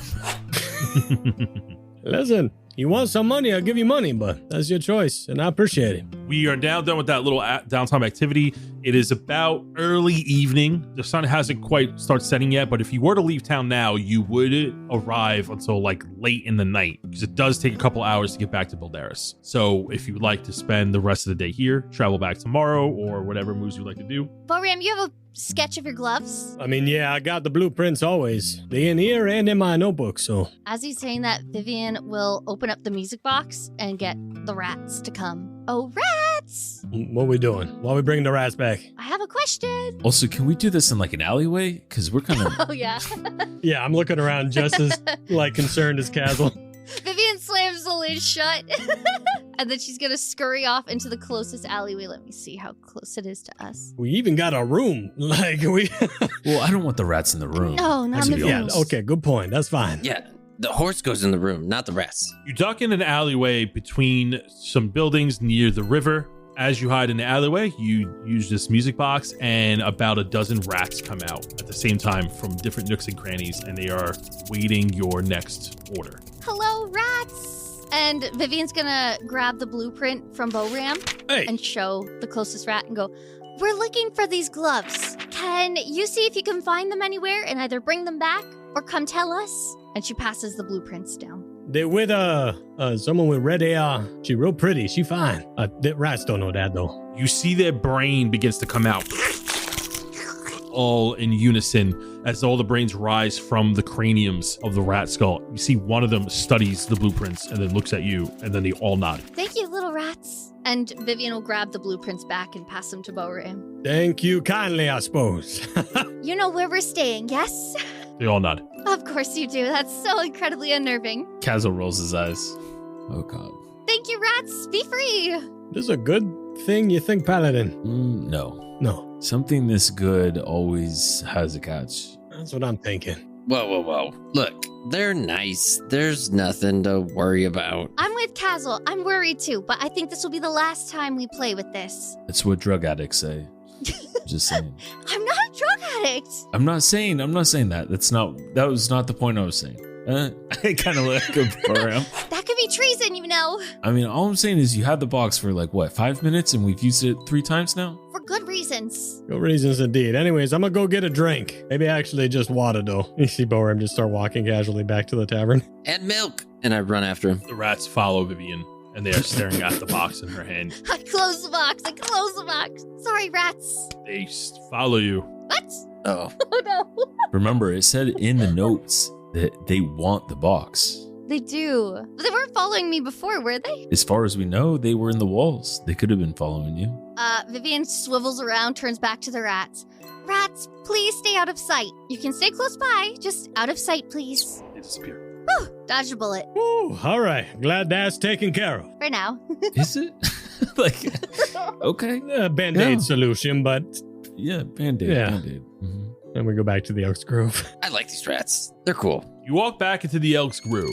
Listen, You want some money, I'll give you money, but that's your choice, and I appreciate it. We are now done with that little downtime activity. It is about early evening. The sun hasn't quite started setting yet, but if you were to leave town now, you wouldn't arrive until like late in the night because it does take a couple hours to get back to Balderas. So if you would like to spend the rest of the day here, travel back tomorrow, or whatever moves you'd like to do. Boram, you have a sketch of your gloves? I mean, yeah, I got the blueprints always. They in here and in my notebook, so. As he's saying that, Vivien will open up the music box and get the rats to come. Oh, rats! What we doing? Why we bringing the rats back? I have a question. Also, can we do this in like an alleyway? Because we're kind of... Oh, yeah. Yeah, I'm looking around just as, like, concerned as Kaz'il. Vivien slams the lid shut. And then she's gonna scurry off into the closest alleyway. Let me see how close it is to us. We even got a room. Like, we... Well, I don't want the rats in the room. No, not in the Yeah, room. okay, good point. That's fine. Yeah, the horse goes in the room, not the rats. You duck in an alleyway between some buildings near the river. As you hide in the alleyway, you use this music box, and about a dozen rats come out at the same time from different nooks and crannies, and they are waiting your next order. Hello, rats! And Vivien's gonna grab the blueprint from Boram Hey. and show the closest rat and go, we're looking for these gloves. Can you see if you can find them anywhere and either bring them back or come tell us? And she passes the blueprints down. They're with someone with red hair. She real pretty. She fine. The rats don't know that though. You see their brain begins to come out all in unison as all the brains rise from the craniums of the rat skull. You see one of them studies the blueprints and then looks at you, and then they all nod. Thank you, little rats. And Vivien will grab the blueprints back and pass them to Boram. Thank you kindly, I suppose. You know where we're staying, yes? They all nod. Of course you do. That's so incredibly unnerving. Kaz'il rolls his eyes. Oh, God. Thank you, rats. Be free. This is a good thing you think, Paladin. No. No, Something this good always has a catch. that's what I'm thinking. Whoa. Look, they're nice. There's nothing to worry about. I'm with Kaz'il. I'm worried too, but I think this will be the last time we play with this. That's what drug addicts say. Just saying. I'm not a drug addict. I'm not saying that. That was not the point I was saying. I kind of like a Boram. That could be treason, you know. I mean, all I'm saying is you had the box for like, what, 5 minutes, and we've used it 3 times now? For good reasons. Good reasons indeed. Anyways, I'm gonna go get a drink. Maybe actually just water though. You see Boram just start walking casually back to the tavern. And milk. And I run after him. The rats follow Vivien, and they are staring at the box in her hand. I close the box. Sorry, rats. They follow you. What? Oh. Oh, no. Remember, it said in the notes that they want the box. They do. But they weren't following me before, were they? As far as we know, they were in the walls. They could have been following you. Vivien swivels around, turns back to the rats. Rats, please stay out of sight. You can stay close by, just out of sight, please. They disappear. Whew, dodged a bullet. Woo, all right. Glad that's taken care of. For now. Is it? Like, okay. A Band-Aid Yeah. solution, but Yeah, Band-Aid. Yeah. Band-Aid. Mhm. then we go back to the Elks Grove. I like these rats. They're cool. You walk back into the Elks Grove.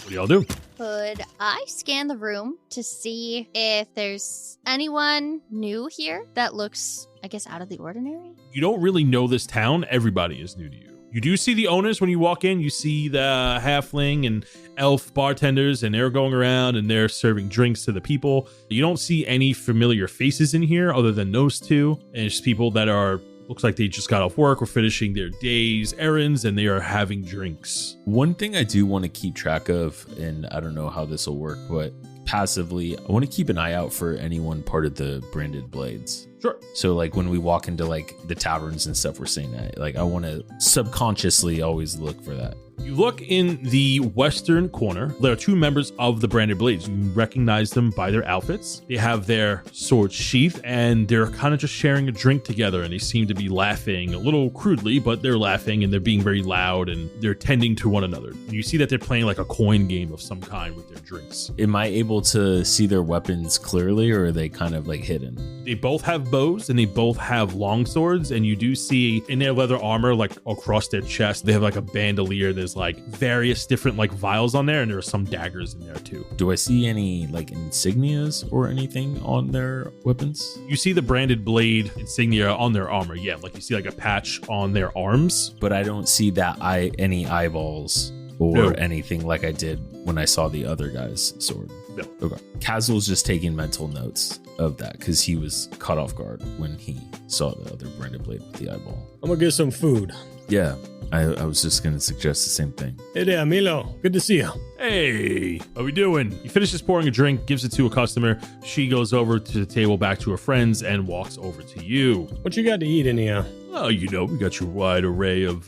What do y'all do? Could I scan the room to see if there's anyone new here that looks, I guess, out of the ordinary? You don't really know this town. Everybody is new to you. You do see the owners when you walk in. You see the halfling and elf bartenders, and they're going around and they're serving drinks to the people. You don't see any familiar faces in here other than those two. And it's people that are, looks like they just got off work or finishing their day's errands, and they are having drinks. One thing I do want to keep track of, and I don't know how this will work, but passively, I want to keep an eye out for anyone part of the branded blades. Sure. So like when we walk into like the taverns and stuff, we're saying that, like, I want to subconsciously always look for that. You look in the western corner. There are 2 members of the Branded Blades. You recognize them by their outfits. They have their swords sheathed, and they're kind of just sharing a drink together, and they seem to be laughing a little crudely, but they're laughing, and they're being very loud, and they're tending to one another. And you see that they're playing like a coin game of some kind with their drinks. Am I able to see their weapons clearly, or are they kind of like hidden? They both have bows, and they both have long swords, and you do see in their leather armor, like across their chest, they have like a bandolier. There's like various different like vials on there, and there are some daggers in there too. Do I see any like insignias or anything on their weapons? You see the Branded Blade insignia on their armor. Yeah, like you see like a patch on their arms. But I don't see that any eyeballs or No. anything like I did when I saw the other guy's sword? No. Okay. Kaz'il's just taking mental notes of that because he was caught off guard when he saw the other branded blade with the eyeball. I'm gonna get some food. Yeah, I was just going to suggest the same thing. Hey there, Milo. Good to see you. Hey, how we doing? He finishes pouring a drink, gives it to a customer. She goes over to the table back to her friends and walks over to you. What you got to eat in here? Oh, you know, we got your wide array of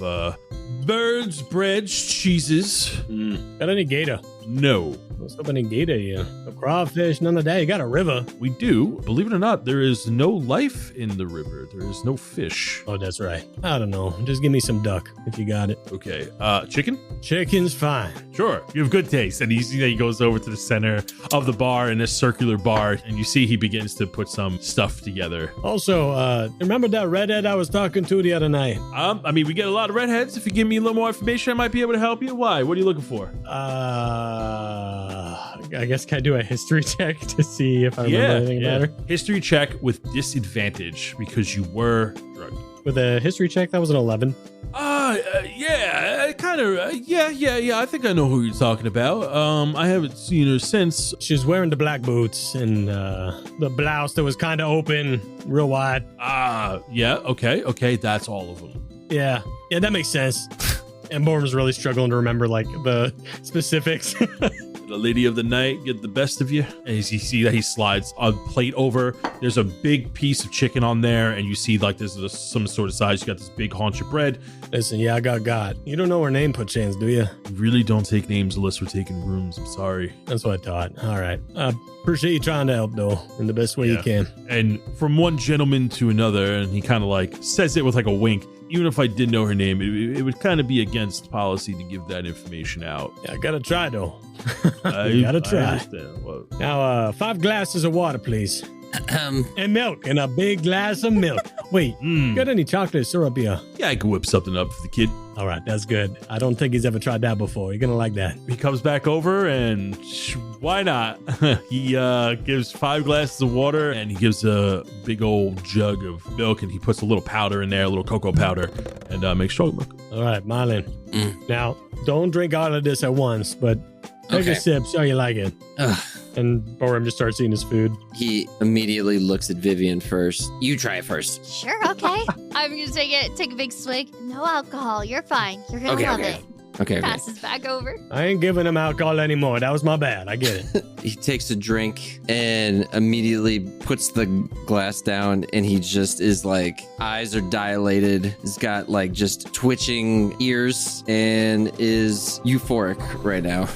birds, breads, cheeses. Got any gator? No. What's up any gator here? No crawfish, none of that. You got a river. We do. Believe it or not, there is no life in the river. There is no fish. Oh, that's right. I don't know. Just give me some duck if you got it. Okay. Chicken? Chicken's fine. Sure. You have good taste. And you see that he goes over to the center of the bar in this circular bar, and you see he begins to put some stuff together. Also, remember that redhead I was talking to the other night? I mean, we get a lot of redheads. If you give me a little more information, I might be able to help you. Why? What are you looking for? I guess can I do a history check to see if I remember anything about her? History check with disadvantage because you were drugged. With a history check, that was an 11. Yeah, kind of. Yeah. I think I know who you're talking about. I haven't seen her since. She was wearing the black boots and the blouse that was kind of open, real wide. Yeah. Okay. That's all of them. Yeah, that makes sense. And Boram's really struggling to remember like the specifics. The lady of the night get the best of you. And you see that he slides a plate over. There's a big piece of chicken on there, and you see like there's some sort of size. You got this big haunch of bread. Listen, yeah, I got. You don't know her name, perchance, do you? We really don't take names unless we're taking rooms. I'm sorry. That's what I thought. All right. Appreciate you trying to help, though, in the best way you can. And from one gentleman to another, and he kind of like says it with like a wink. Even if I did know her name, it would kind of be against policy to give that information out. Yeah, I gotta try, though. You gotta try. I understand. Well, now, 5 glasses of water, please. And milk, and a big glass of milk. Wait, you got any chocolate syrup here? yeah, I could whip something up for the kid. All right, that's good. I don't think he's ever tried that before. You're gonna like that. He comes back over, and why not? He gives 5 glasses of water, and he gives a big old jug of milk, and he puts a little powder in there, a little cocoa powder, and makes chocolate milk. All right, Myelin. Now, don't drink all of this at once, but take a sip, see how you like it. And Boram just starts eating his food. He immediately looks at Vivien first. You try it first. Sure, okay. I'm gonna take a big swig. No alcohol. You're fine. You're gonna love it. Okay. Passes back over. I ain't giving him alcohol anymore. That was my bad. I get it. He takes a drink and immediately puts the glass down, and he just is like, eyes are dilated. He's got like just twitching ears and is euphoric right now.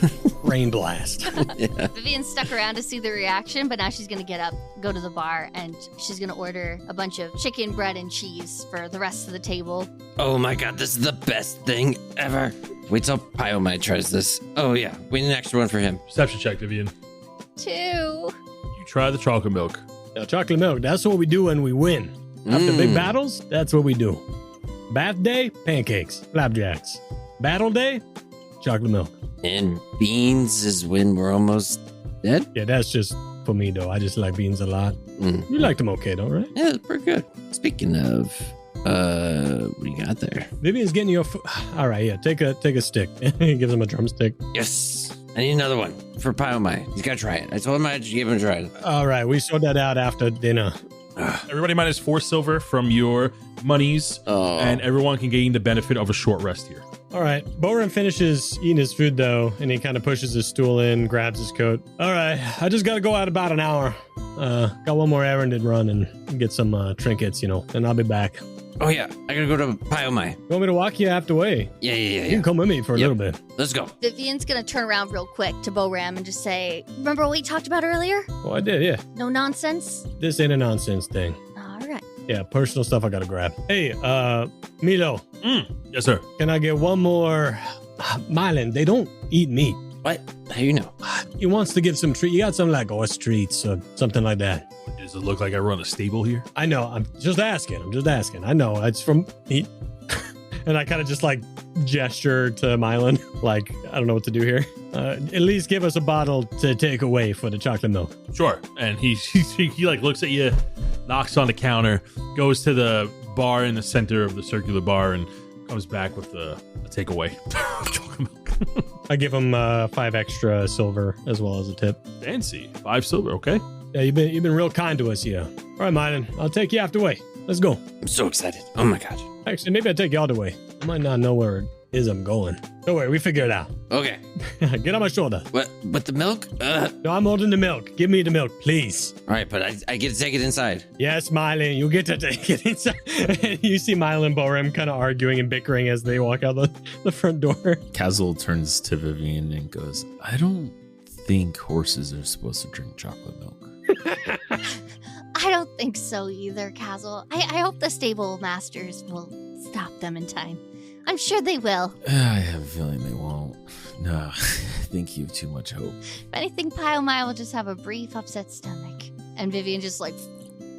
Rain blast. Vivien stuck around to see the reaction, but now she's gonna get up, go to the bar, and she's gonna order a bunch of chicken, bread, and cheese for the rest of the table. Oh my god, this is the best thing ever. Wait till Pyomai tries this. Oh yeah, we need an extra one for him. Perception check, Vivien. 2. You try the chocolate milk. Now, chocolate milk, that's what we do when we win. After big battles, that's what we do. Bath day, pancakes, flapjacks. Battle day, chocolate milk. And beans is when we're almost dead? Yeah, that's just for me, though. I just like beans a lot. You like them okay, though, right? Yeah, it's pretty good. Speaking of, what do you got there? Vivian's getting your food. All right, yeah, take a stick. He gives him a drumstick. Yes. I need another one for Pyomai. He's got to try it. I told him I'd give him a try. All right, we sort that out after dinner. Everybody minus 4 silver from your monies, and everyone can gain the benefit of a short rest here. All right, Boram finishes eating his food, though, and he kind of pushes his stool in, grabs his coat. All right, I just got to go out about an hour. Got one more errand to run and get some trinkets, and I'll be back. Oh, yeah. I got to go to Pyomai. You want me to walk you halfway? Yeah. You can come with me for a little bit. Let's go. Vivien's gonna turn around real quick to Boram and just say, remember what we talked about earlier? Oh, I did, yeah. No nonsense? This ain't a nonsense thing. All right. Yeah, personal stuff I got to grab. Hey, Milo. Yes, sir. Can I get one more? Myelin, they don't eat meat. What? How you know? He wants to give some treat. You got some like horse treats or something like that. Does it look like I run a stable here? I know. I'm just asking. I know. It's from he. And I kind of just like gesture to Myelin, like, I don't know what to do here. At least give us a bottle to take away for the chocolate milk. Sure. And he like looks at you, knocks on the counter, goes to the bar in the center of the circular bar, and comes back with a takeaway chocolate milk. I give him 5 extra silver as well as a tip. Fancy. 5 silver, okay. Yeah, you've been real kind to us here. All right, Myelin, I'll take you after way. Let's go. I'm so excited. Oh my god. Actually, maybe I'll take you all the way. I might not know where it is I'm going. Don't worry, we figure it out. Okay. Get on my shoulder. What? But the milk? No, I'm holding the milk. Give me the milk, please. All right, but I get to take it inside. Yes, Myelin, you get to take it inside. You see Myelin and Boram kind of arguing and bickering as they walk out the front door. Kaz'il turns to Vivien and goes, I don't think horses are supposed to drink chocolate milk. I don't think so either, Kaz'il. I hope the stable masters will stop them in time. I'm sure they will. I have a feeling they won't. No, I think you have too much hope. If anything, Pyomai will just have a brief upset stomach. And Vivien just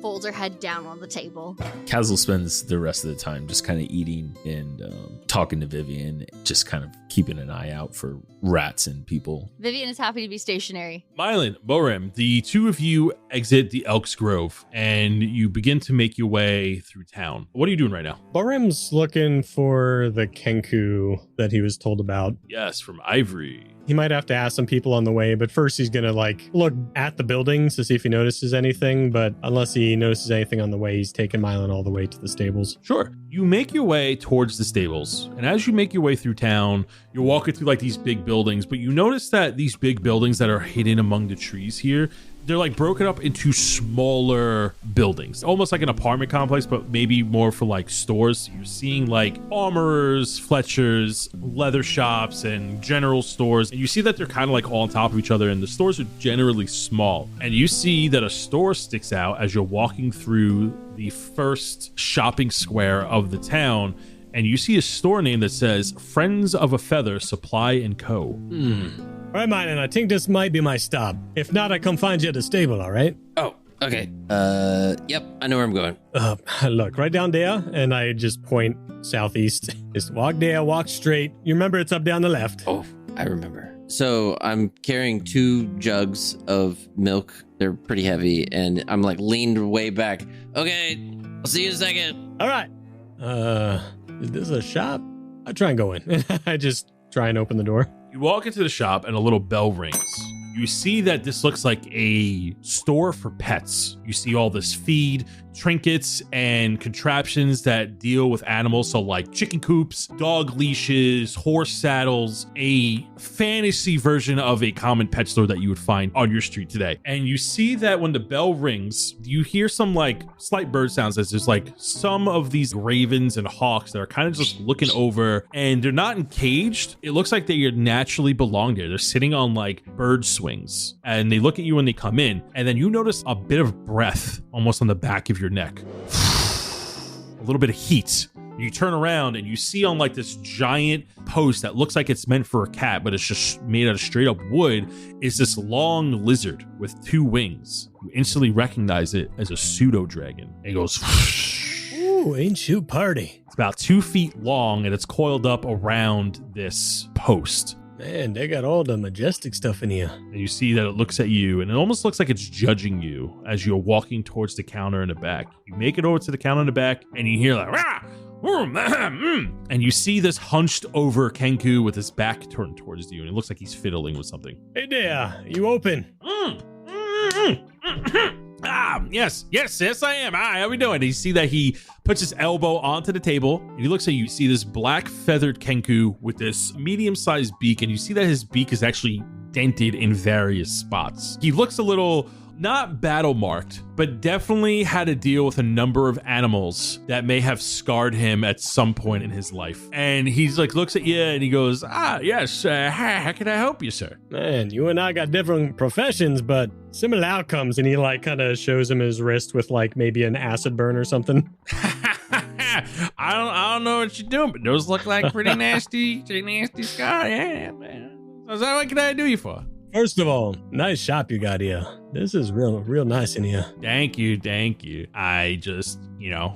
folds her head down on the table. Kaz'il spends the rest of the time just kind of eating and talking to Vivien, just kind of keeping an eye out for rats and people. Vivien is happy to be stationary. Myelin, Boram, the two of you exit the Elks Grove and you begin to make your way through town. What are you doing right now? Boram's looking for the Kenku that he was told about. Yes, from Ivory. He might have to ask some people on the way, but first he's going to look at the buildings to see if he notices anything. But unless he notices anything on the way, he's taking Myelin all the way to the stables. Sure. You make your way towards the stables. And as you make your way through town, you're walking through these big buildings, but you notice that these big buildings that are hidden among the trees here, they're broken up into smaller buildings, almost like an apartment complex, but maybe more for stores. You're seeing armorers, Fletchers, leather shops, and general stores. And you see that they're kind of all on top of each other, and the stores are generally small. And you see that a store sticks out as you're walking through the first shopping square of the town. And you see a store name that says Friends of a Feather Supply and Co. All right, Myelin, I think this might be my stop. If not, I come find you at the stable, all right? Oh, okay. Yep, I know where I'm going. Look, right down there, and I just point southeast. Just walk there, walk straight. You remember it's up there on the left. Oh, I remember. So I'm carrying 2 jugs of milk. They're pretty heavy, and I'm leaned way back. Okay, I'll see you in a second. All right. Is this a shop? I try and go in. I just try and open the door. You walk into the shop and a little bell rings. You see that this looks like a store for pets. You see all this feed, trinkets, and contraptions that deal with animals. So chicken coops, dog leashes, horse saddles, a fantasy version of a common pet store that you would find on your street today. And you see that when the bell rings, you hear some slight bird sounds as there's some of these ravens and hawks that are kind of just looking over, and they're not encaged. It looks like they naturally belong there. They're sitting on bird swings, and they look at you when they come in, and then you notice a bit of breath almost on the back of your neck. A little bit of heat. You turn around and you see on this giant post that looks like it's meant for a cat, but it's just made out of straight up wood, is this long lizard with 2 wings. You instantly recognize it as a pseudo dragon. It goes Ooh, ancient party. It's about 2 feet long and it's coiled up around this post. Man, they got all the majestic stuff in here. And you see that it looks at you, and it almost looks like it's judging you as you're walking towards the counter in the back. You make it over to the counter in the back, and you hear and you see this hunched over Kenku with his back turned towards you, and it looks like he's fiddling with something. Hey there, you open? Yes, I am. Hi, how we doing? And you see that he puts his elbow onto the table, and he looks at you. You see this black feathered Kenku with this medium-sized beak, and you see that his beak is actually dented in various spots. He looks a little, not battle marked, but definitely had to deal with a number of animals that may have scarred him at some point in his life. And he's looks at you and he goes, yes, how can I help you, sir? Man, you and I got different professions, but similar outcomes. And he kind of shows him his wrist with maybe an acid burn or something. I don't know what you're doing, but those look like pretty nasty scars. Yeah, man. So what can I do you for? First of all, nice shop you got here. This is real nice in here. Thank you. I just,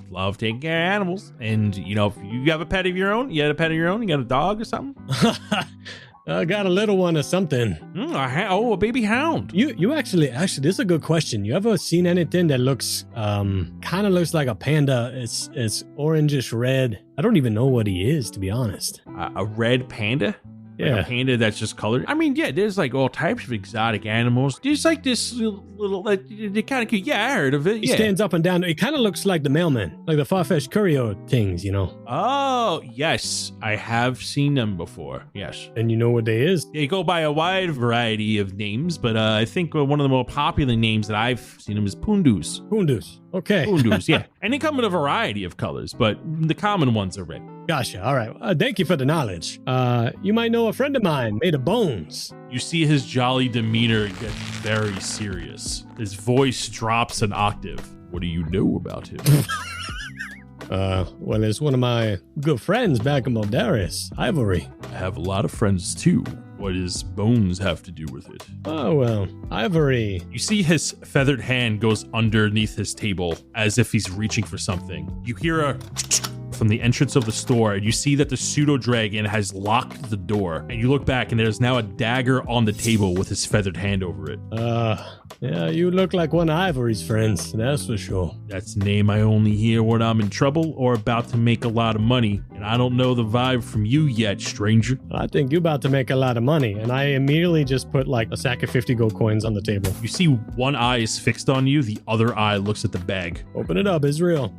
love taking care of animals. And, if you have a pet of your own, you got a dog or something? I got a little one or something. A baby hound. You actually, this is a good question. You ever seen anything that looks, kind of looks like a panda? It's orangish red. I don't even know what he is, to be honest. A red panda? Like a panda that's just colored. I mean, yeah, there's like all types of exotic animals. There's like this little like, they're kind of cute. Yeah, I heard of it. He stands up and down. It kind of looks like the mailman, like the far-fetched courier things, you know. Oh, yes. I have seen them before. Yes. And you know what they is? They go by a wide variety of names, but I think one of the more popular names that I've seen them is Pundus. Pundus. Okay. Pundus, yeah. And they come in a variety of colors, but the common ones are red. Gotcha. All right. Thank you for the knowledge. You might know a friend of mine made of bones. You see his jolly demeanor get very serious. His voice drops an octave. What do you know about him? Well, it's one of my good friends back in Moldaris, Ivory. I have a lot of friends too. What does bones have to do with it? Oh, well, Ivory. You see his feathered hand goes underneath his table as if he's reaching for something. You hear a from the entrance of the store, and you see that the pseudo-dragon has locked the door. And you look back, and there's now a dagger on the table with his feathered hand over it. Yeah, you look like one of Ivory's friends, that's for sure. That's a name I only hear when I'm in trouble or about to make a lot of money. And I don't know the vibe from you yet, stranger. I think you're about to make a lot of money. And I immediately just put like a sack of 50 gold coins on the table. You see one eye is fixed on you. The other eye looks at the bag. Open it up, Israel.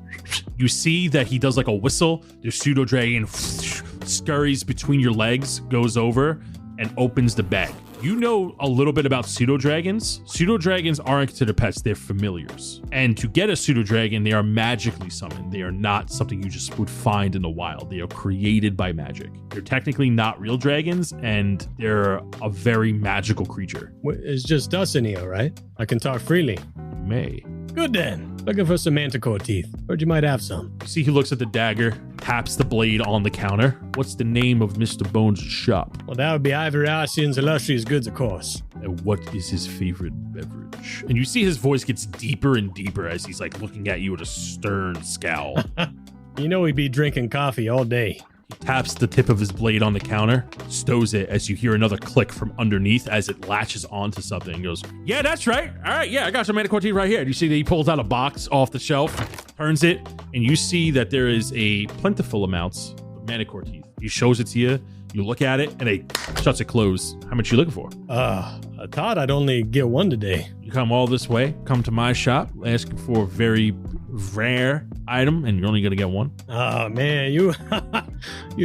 You see that he does like a whistle. The pseudo-dragon scurries between your legs, goes over, and opens the bag. You know a little bit about pseudo-dragons. Pseudo-dragons aren't considered pets, they're familiars. And to get a pseudo-dragon, they are magically summoned. They are not something you just would find in the wild. They are created by magic. They're technically not real dragons, and they're a very magical creature. It's just us in here, right? I can talk freely. You may. Good then. Looking for some manticore teeth. Heard you might have some. See, he looks at the dagger, taps the blade on the counter. What's the name of Mr. Bones' shop? Well, that would be Ivory Ascian's Illustrious Goods, of course. And what is his favorite beverage? And you see his voice gets deeper and deeper as he's like looking at you with a stern scowl. You know he'd be drinking coffee all day. He taps the tip of his blade on the counter, stows it as you hear another click from underneath as it latches onto something and goes, yeah, that's right. All right, yeah, I got some manticore teeth right here. You see that he pulls out a box off the shelf, turns it, and you see that there is a plentiful amounts of manticore teeth. He shows it to you. You look at it, and he shuts it closed. How much you looking for? I thought I'd only get one today. You come all this way, come to my shop, asking for a very rare item, and you're only going to get one. Oh, man, you're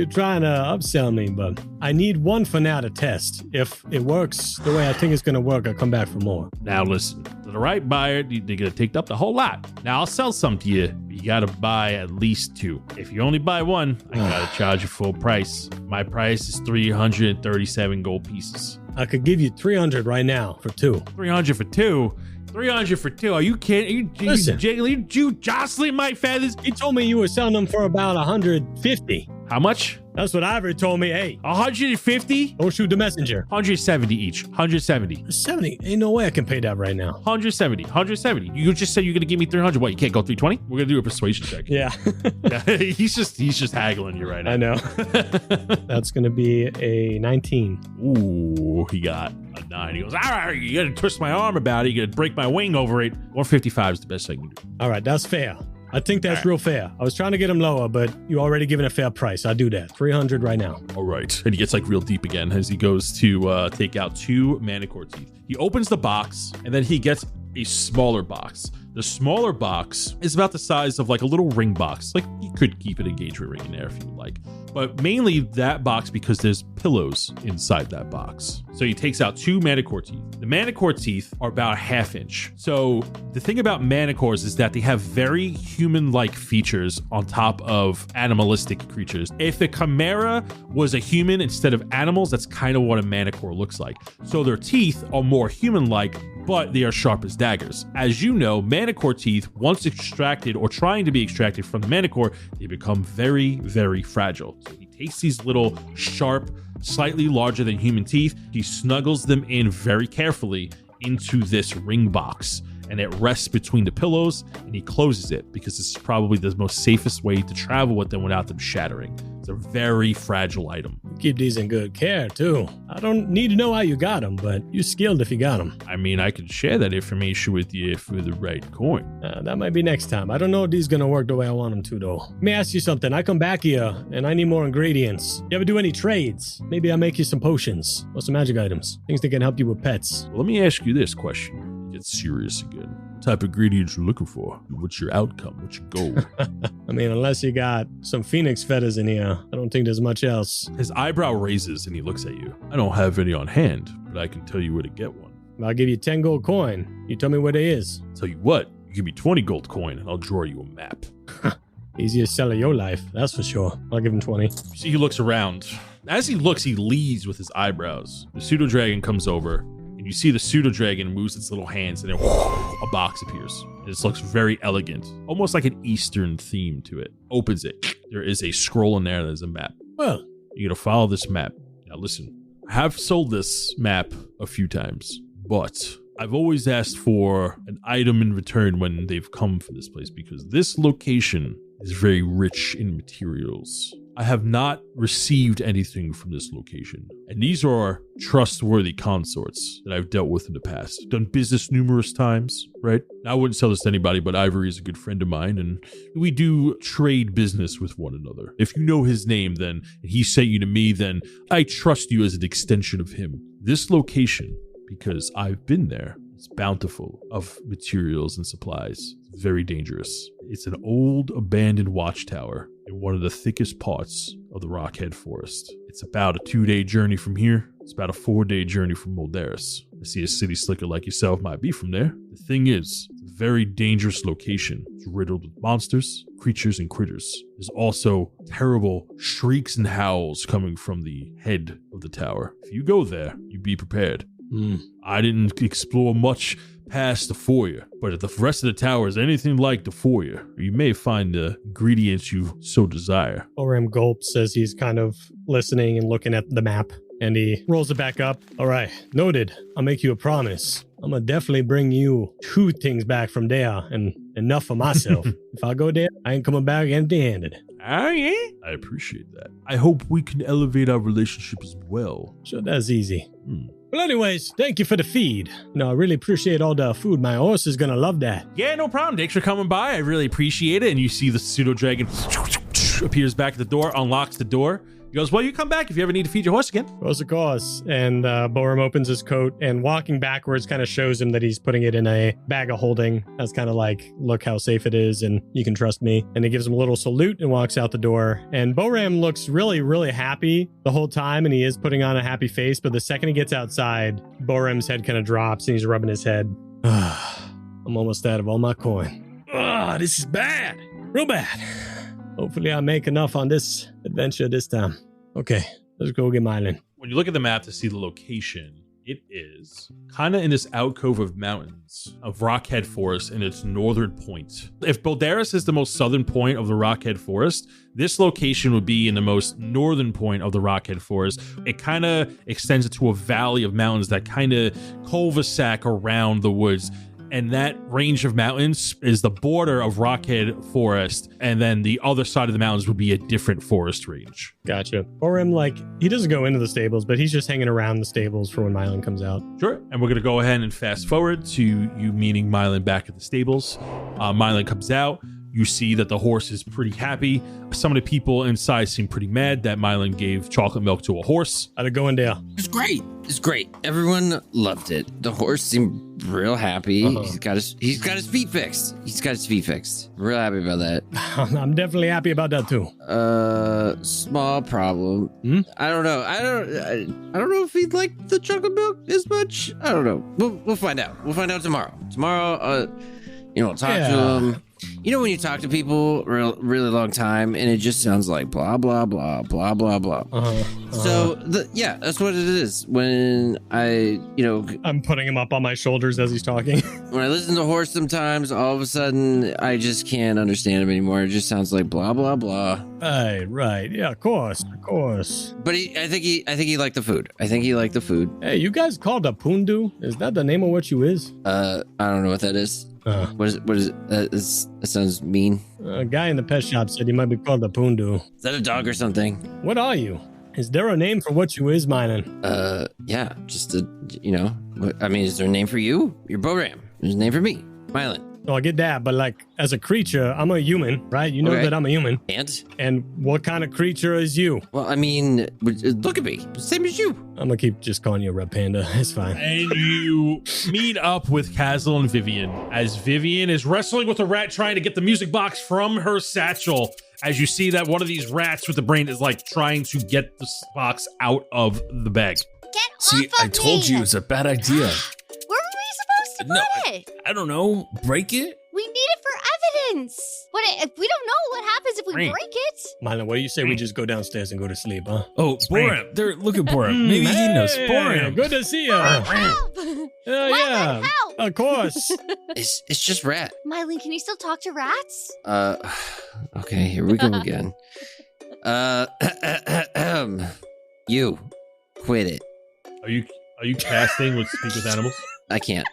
trying to upsell me, but I need one for now to test. If it works the way I think it's going to work, I'll come back for more. Now, listen, to the right buyer, they're going to take up the whole lot. Now, I'll sell some to you. You got to buy at least two. If you only buy one, I got to charge you full price. My price is 337 gold pieces. I could give you 300 right now for two. 300 for two? 300 for two? Are you kidding? You jostling my feathers? He told me you were selling them for about 150. How much? That's what Ivory told me. Hey, 150? Don't shoot the messenger. 170 each. 170. 70? Ain't no way I can pay that right now. 170. You just said you're gonna give me 300. What? You can't go 320? We're gonna do a persuasion check. Yeah. he's just haggling you right now. I know. That's gonna be a 19. Ooh, he got a 9. He goes, all right, you gotta twist my arm about it. You gotta break my wing over it. 155 is the best I can do. All right, that's fair. I think that's real fair. I was trying to get him lower, but you already given a fair price. I'll do that. 300 right now. All right. And he gets like real deep again as he goes to take out 2 manticore teeth. He opens the box and then he gets a smaller box. The smaller box is about the size of like a little ring box. Like you could keep an engagement ring in there if you would like. But mainly that box because there's pillows inside that box. So he takes out 2 manticore teeth. The manticore teeth are about a ½ inch. So the thing about manticores is that they have very human-like features on top of animalistic creatures. If a chimera was a human instead of animals, that's kind of what a manticore looks like. So their teeth are more human-like, but they are sharp as daggers. As you know, manticore teeth, once extracted or trying to be extracted from the manticore, they become very, very fragile. So he takes these little sharp, slightly larger than human teeth, he snuggles them in very carefully into this ring box, and it rests between the pillows, and he closes it because this is probably the most safest way to travel with them without them shattering. It's a very fragile item. You keep these in good care, too. I don't need to know how you got them, but you're skilled if you got them. I mean, I could share that information with you for the right coin. That might be next time. I don't know if these going to work the way I want them to, though. Let me ask you something. I come back here, and I need more ingredients. You ever do any trades? Maybe I'll make you some potions or some magic items. Things that can help you with pets. Well, let me ask you this question. Get serious again. What type of ingredients you looking for? What's your outcome? What's your goal? I mean, unless you got some phoenix feathers in here, I don't think there's much else. His eyebrow raises and he looks at you. I don't have any on hand, but I can tell you where to get one. I'll give you 10 gold coin. You tell me where they is. Tell you what, you give me 20 gold coin and I'll draw you a map. Easiest sell of your life, that's for sure. I'll give him 20. See, he looks around. As he looks, he leads with his eyebrows. The pseudo dragon comes over, and you see the pseudo dragon moves its little hands, and then a box appears. This looks very elegant, almost like an Eastern theme to it. Opens it. There is a scroll in there. There's a map. Well, you're gonna follow this map. Now listen, I have sold this map a few times, but I've always asked for an item in return when they've come from this place because this location is very rich in materials. I have not received anything from this location. And these are trustworthy consorts that I've dealt with in the past. Done business numerous times, right? I wouldn't sell this to anybody, but Ivory is a good friend of mine, and we do trade business with one another. If you know his name, then, and he sent you to me, then I trust you as an extension of him. This location, because I've been there, it's bountiful of materials and supplies. It's very dangerous. It's an old abandoned watchtower in one of the thickest parts of the Rockhead Forest. It's about a 2-day journey from here. It's about a 4-day journey from Moldaris. I see a city slicker like yourself might be from there. The thing is, it's a very dangerous location. It's riddled with monsters, creatures, and critters. There's also terrible shrieks and howls coming from the head of the tower. If you go there, you be prepared. I didn't explore much past the foyer, but if the rest of the tower is anything like the foyer, you may find the ingredients you so desire. Boram gulps as he's kind of listening and looking at the map, and he rolls it back up. All right, noted. I'll make you a promise. I'm gonna definitely bring you 2 things back from there, and enough for myself. If I go there, I ain't coming back empty-handed. Oh, yeah? I appreciate that. I hope we can elevate our relationship as well. Sure, that's easy. Well, anyways, thank you for the feed. No, I really appreciate all the food. My horse is gonna love that. Yeah, no problem. Thanks for coming by. I really appreciate it. And you see the pseudo dragon appears back at the door, unlocks the door. He goes, well, you come back if you ever need to feed your horse again. Of course. And Boram opens his coat and walking backwards kind of shows him that he's putting it in a bag of holding. That's kind of like, look how safe it is and you can trust me. And he gives him a little salute and walks out the door. And Boram looks really, really happy the whole time. And he is putting on a happy face. But the second he gets outside, Boram's head kind of drops and he's rubbing his head. I'm almost out of all my coin. This is bad. Real bad. Hopefully I make enough on this adventure this time. Okay, let's go get Myelin. When you look at the map to see the location, it is kind of in this alcove of mountains of Rockhead Forest in its northern point. If Moldaris is the most southern point of the Rockhead Forest, this location would be in the most northern point of the Rockhead Forest. It kind of extends into a valley of mountains that kind of cul-de-sac around the woods. And that range of mountains is the border of Rockhead Forest. And then the other side of the mountains would be a different forest range. Gotcha. Boram, he doesn't go into the stables, but he's just hanging around the stables for when Myelin comes out. Sure. And we're going to go ahead and fast forward to you meeting Myelin back at the stables. Myelin comes out. You see that the horse is pretty happy. Some of the people inside seem pretty mad that Myelin gave chocolate milk to a horse. How'd it go in there? It's great. It's great. Everyone loved it. The horse seemed real happy. He's got his feet fixed. Real happy about that. I'm definitely happy about that too. Small problem. I don't know. I don't know if he'd like the chocolate milk as much. I don't know. We'll find out. We'll find out tomorrow. I'll talk to him. You know when you talk to people really long time and it just sounds like blah, blah, blah, blah, blah, blah. So, that's what it is. When I'm putting him up on my shoulders as he's talking. When I listen to Horse sometimes, all of a sudden, I just can't understand him anymore. It just sounds like blah, blah, blah. Right. Yeah, of course. But I think he liked the food. Hey, you guys called a pundu? Is that the name of what you is? I don't know what that is. What is it? That sounds mean. A guy in the pet shop said he might be called a Pundu. Is that a dog or something? What are you? Is there a name for what you is, Myelin? Yeah, just is there a name for you? You're Boram. There's a name for me, Myelin. No, I get that, but like as a creature, I'm a human, right? You know Okay. that I'm a human. And what kind of creature is you? well, I mean, look at me, same as you. I'm gonna keep just calling you a red panda. It's fine. And you meet up with Kaz'il and Vivien as Vivien is wrestling with a rat trying to get the music box from her satchel. As you see that one of these rats with the brain is like trying to get the box out of the bag. Get See, off of I told me. you it's a bad idea. Where were we supposed to put it? I don't know. Break it? We need it for evidence. We don't know what happens if we break it. Myelin, what do you say we just go downstairs and go to sleep, huh? Oh, Boram. There, look at Boram. Maybe he knows. Hey, Boram. good to see you. Help! Yeah, help! of course. It's just rat. Myelin, can you still talk to rats? Okay, here we go again. You quit it. Are you casting with speak with animals? I can't.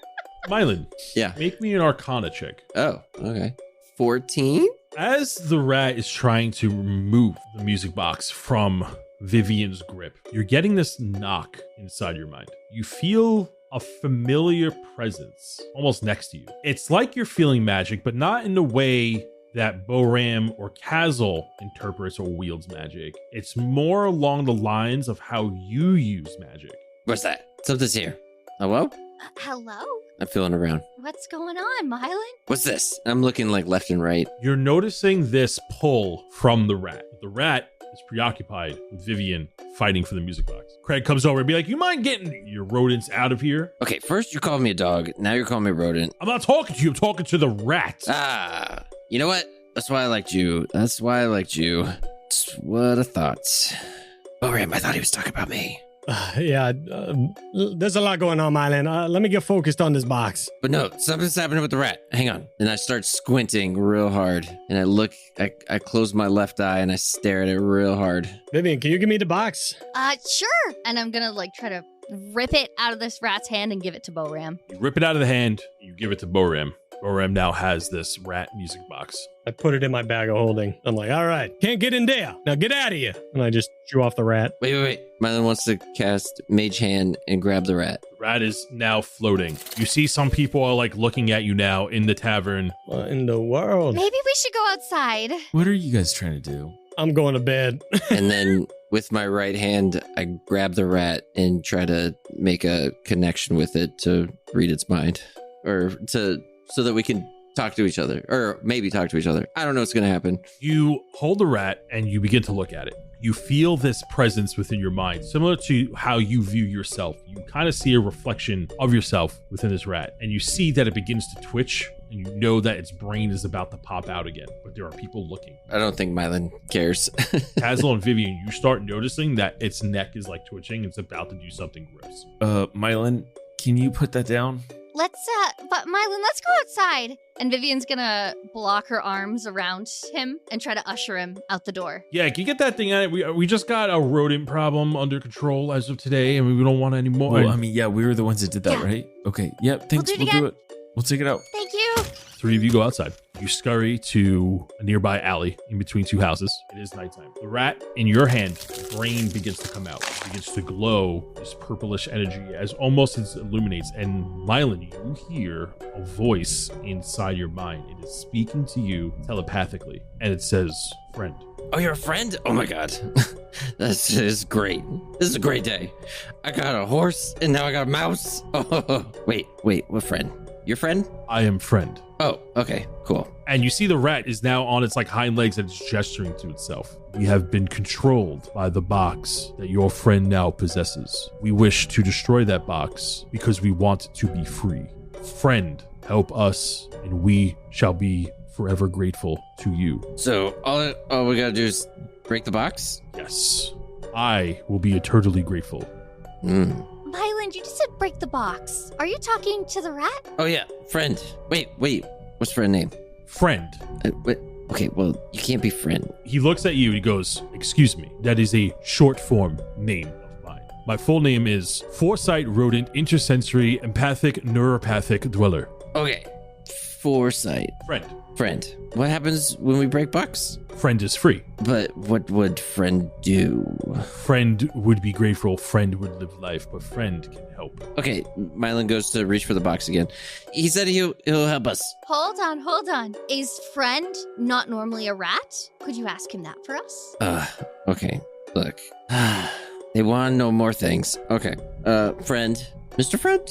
Myelin, Yeah. make me an Arcana check. Oh, okay. 14? As the rat is trying to remove the music box from Vivien's grip, you're getting this knock inside your mind. You feel a familiar presence almost next to you. It's like you're feeling magic, but not in the way that Boram or Kaz'il interprets or wields magic. It's more along the lines of how you use magic. What's that? Something's here. Hello? Hello? I'm feeling around. What's going on, Myelin? What's this? I'm looking like left and right. You're noticing this pull from the rat. The rat is preoccupied with Vivien fighting for the music box. Craig comes over and be like, you mind getting your rodents out of here? Okay, first you're calling me a dog. Now you're calling me a rodent. I'm not talking to you. I'm talking to the rat. Ah, you know what? That's why I liked you. Just what a thought. Boram, I thought he was talking about me. There's a lot going on, Myelin. Let me get focused on this box. But no, something's happening with the rat. Hang on. And I start squinting real hard. And I look, I close my left eye and I stare at it real hard. Vivien, can you give me the box? Sure. And I'm gonna try to rip it out of this rat's hand and give it to Boram. You rip it out of the hand. You give it to Boram. Boram now has this rat music box. I put it in my bag of holding. I'm like, all right, can't get in there. Now get out of here. And I just chew off the rat. Wait. Myelin wants to cast Mage Hand and grab the rat. The rat is now floating. You see some people are looking at you now in the tavern. What in the world? Maybe we should go outside. What are you guys trying to do? I'm going to bed. And then with my right hand, I grab the rat and try to make a connection with it to read its mind. So that we can talk to each other, or maybe talk to each other. I don't know what's going to happen. You hold the rat and you begin to look at it. You feel this presence within your mind, similar to how you view yourself. You kind of see a reflection of yourself within this rat, and you see that it begins to twitch, and you know that its brain is about to pop out again, but there are people looking. I don't think Myelin cares. Kaz'il and Vivien, you start noticing that its neck is twitching. It's about to do something gross. Myelin, can you put that down? But Myelin, let's go outside. And Vivien's gonna block her arms around him and try to usher him out the door. Yeah, can you get that thing out? We just got a rodent problem under control as of today, and we don't want any more. Well, we were the ones that did that, Yeah. right? Okay. Yep. Thanks. We'll do it We'll do it. We'll take it out. Thank you. Three of you go outside. You scurry to a nearby alley in between two houses. It is nighttime. The rat in your hand, the brain begins to come out. It begins to glow this purplish energy as almost it illuminates. And Myelin, you hear a voice inside your mind. It is speaking to you telepathically. And it says, friend. Oh, you're a friend? Oh my god. This is great. This is a great day. I got a horse and now I got a mouse. Oh, wait, what friend? Your friend? I am friend. Oh, okay, cool. And you see the rat is now on its hind legs and it's gesturing to itself. We have been controlled by the box that your friend now possesses. We wish to destroy that box because we want to be free. Friend, help us and we shall be forever grateful to you. So all we gotta do is break the box? Yes, I will be eternally grateful. Myelin, you just said break the box. Are you talking to the rat? Oh yeah, friend. Wait. What's friend name? Friend. Okay, well, you can't be friend. He looks at you and he goes, excuse me, that is a short form name of mine. My full name is Foresight Rodent Intersensory Empathic Neuropathic Dweller. Okay, Foresight. Friend. What happens when we break bucks? Friend is free. But what would friend do? Friend would be grateful. Friend would live life, but friend can help. Okay, Myelin goes to reach for the box again. He said he'll help us. Hold on. Is Friend not normally a rat? Could you ask him that for us? Okay. Look. They want to know more things. Okay. Friend. Mr. Friend?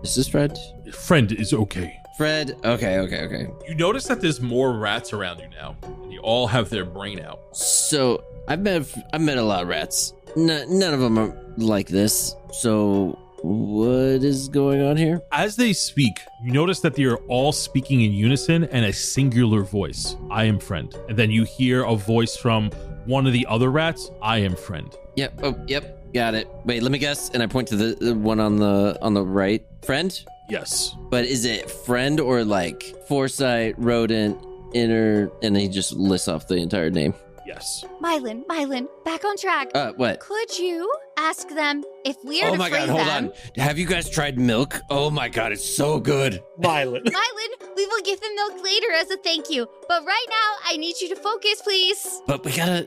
Mrs. Friend? Friend is okay. Fred. Okay. You notice that there's more rats around you now, and you all have their brain out. So I've met a lot of rats. None of them are like this. So what is going on here? As they speak, you notice that they are all speaking in unison and a singular voice. I am Friend. And then you hear a voice from one of the other rats. I am Friend. Yep. Oh, yep. Got it. Wait, let me guess. And I point to the one on the right. Friend? Yes. But is it Friend or like Foresight, Rodent, Inner, and he just lists off the entire name? Yes. Myelin, back on track. What? Could you ask them if we are Oh to my free god, them? hold on. Have you guys tried milk? Oh my god, it's so good. Myelin. Myelin, we will give them milk later as a thank you. But right now, I need you to focus, please. But